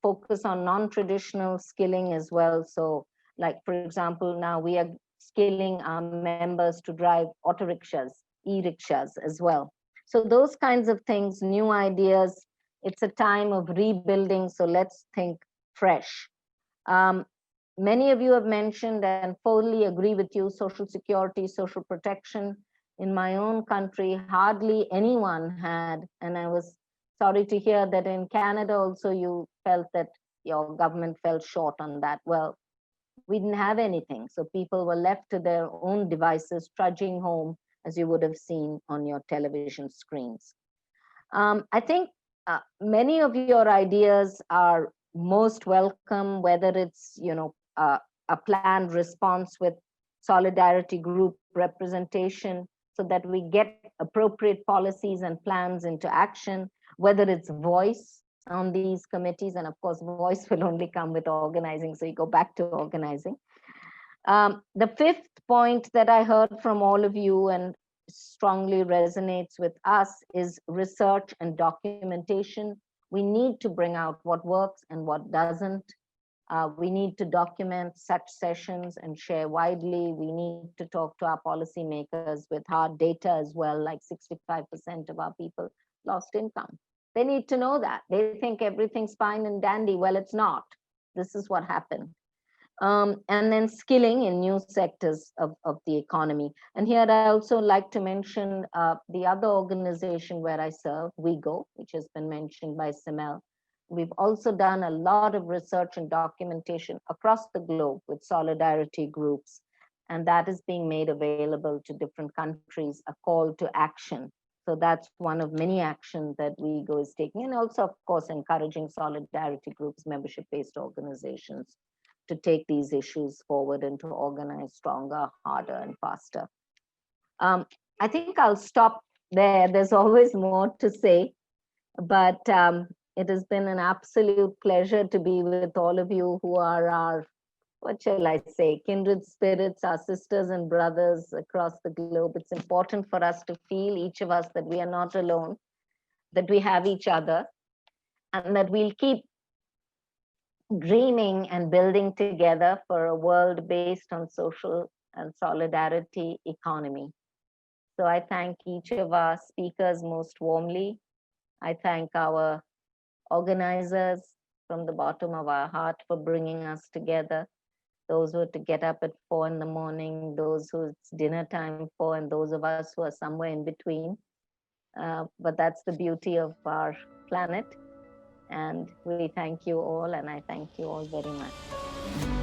focus on non-traditional skilling as well. So like, for example, now we are skilling our members to drive auto rickshaws, e-rickshaws as well. So those kinds of things, new ideas. It's a time of rebuilding, so let's think fresh. Many of you have mentioned and fully agree with you, social security, social protection. In my own country, hardly anyone had, and I was sorry to hear that in Canada also you felt that your government fell short on that. Well, we didn't have anything. So people were left to their own devices, trudging home, as you would have seen on your television screens. I think many of your ideas are most welcome, whether it's, a planned response with solidarity group representation so that we get appropriate policies and plans into action, whether it's voice on these committees, and of course, voice will only come with organizing, so you go back to organizing. The fifth point that I heard from all of you and strongly resonates with us is research and documentation. We need to bring out what works and what doesn't. We need to document such sessions and share widely. We need to talk to our policymakers with hard data as well, like 65% of our people lost income. They need to know that. They think everything's fine and dandy. Well, it's not. This is what happened. And then skilling in new sectors of the economy. And here I also like to mention the other organization where I serve, WeGo, which has been mentioned by Simel. We've also done a lot of research and documentation across the globe with solidarity groups, and that is being made available to different countries, a call to action. So that's one of many actions that WeGo is taking, and also, of course, encouraging solidarity groups, membership-based organizations to take these issues forward and to organize stronger, harder, and faster. I think I'll stop there. There's always more to say, but it has been an absolute pleasure to be with all of you who are our, what shall I say, kindred spirits, our sisters and brothers across the globe. It's important for us to feel, each of us, that we are not alone, that we have each other, and that we'll keep dreaming and building together for a world based on social and solidarity economy. So I thank each of our speakers most warmly. I thank our organizers from the bottom of our heart for bringing us together. those who have to get up at 4 in the morning, those who it's dinner time for, and those of us who are somewhere in between. But that's the beauty of our planet. And we thank you all, and I thank you all very much.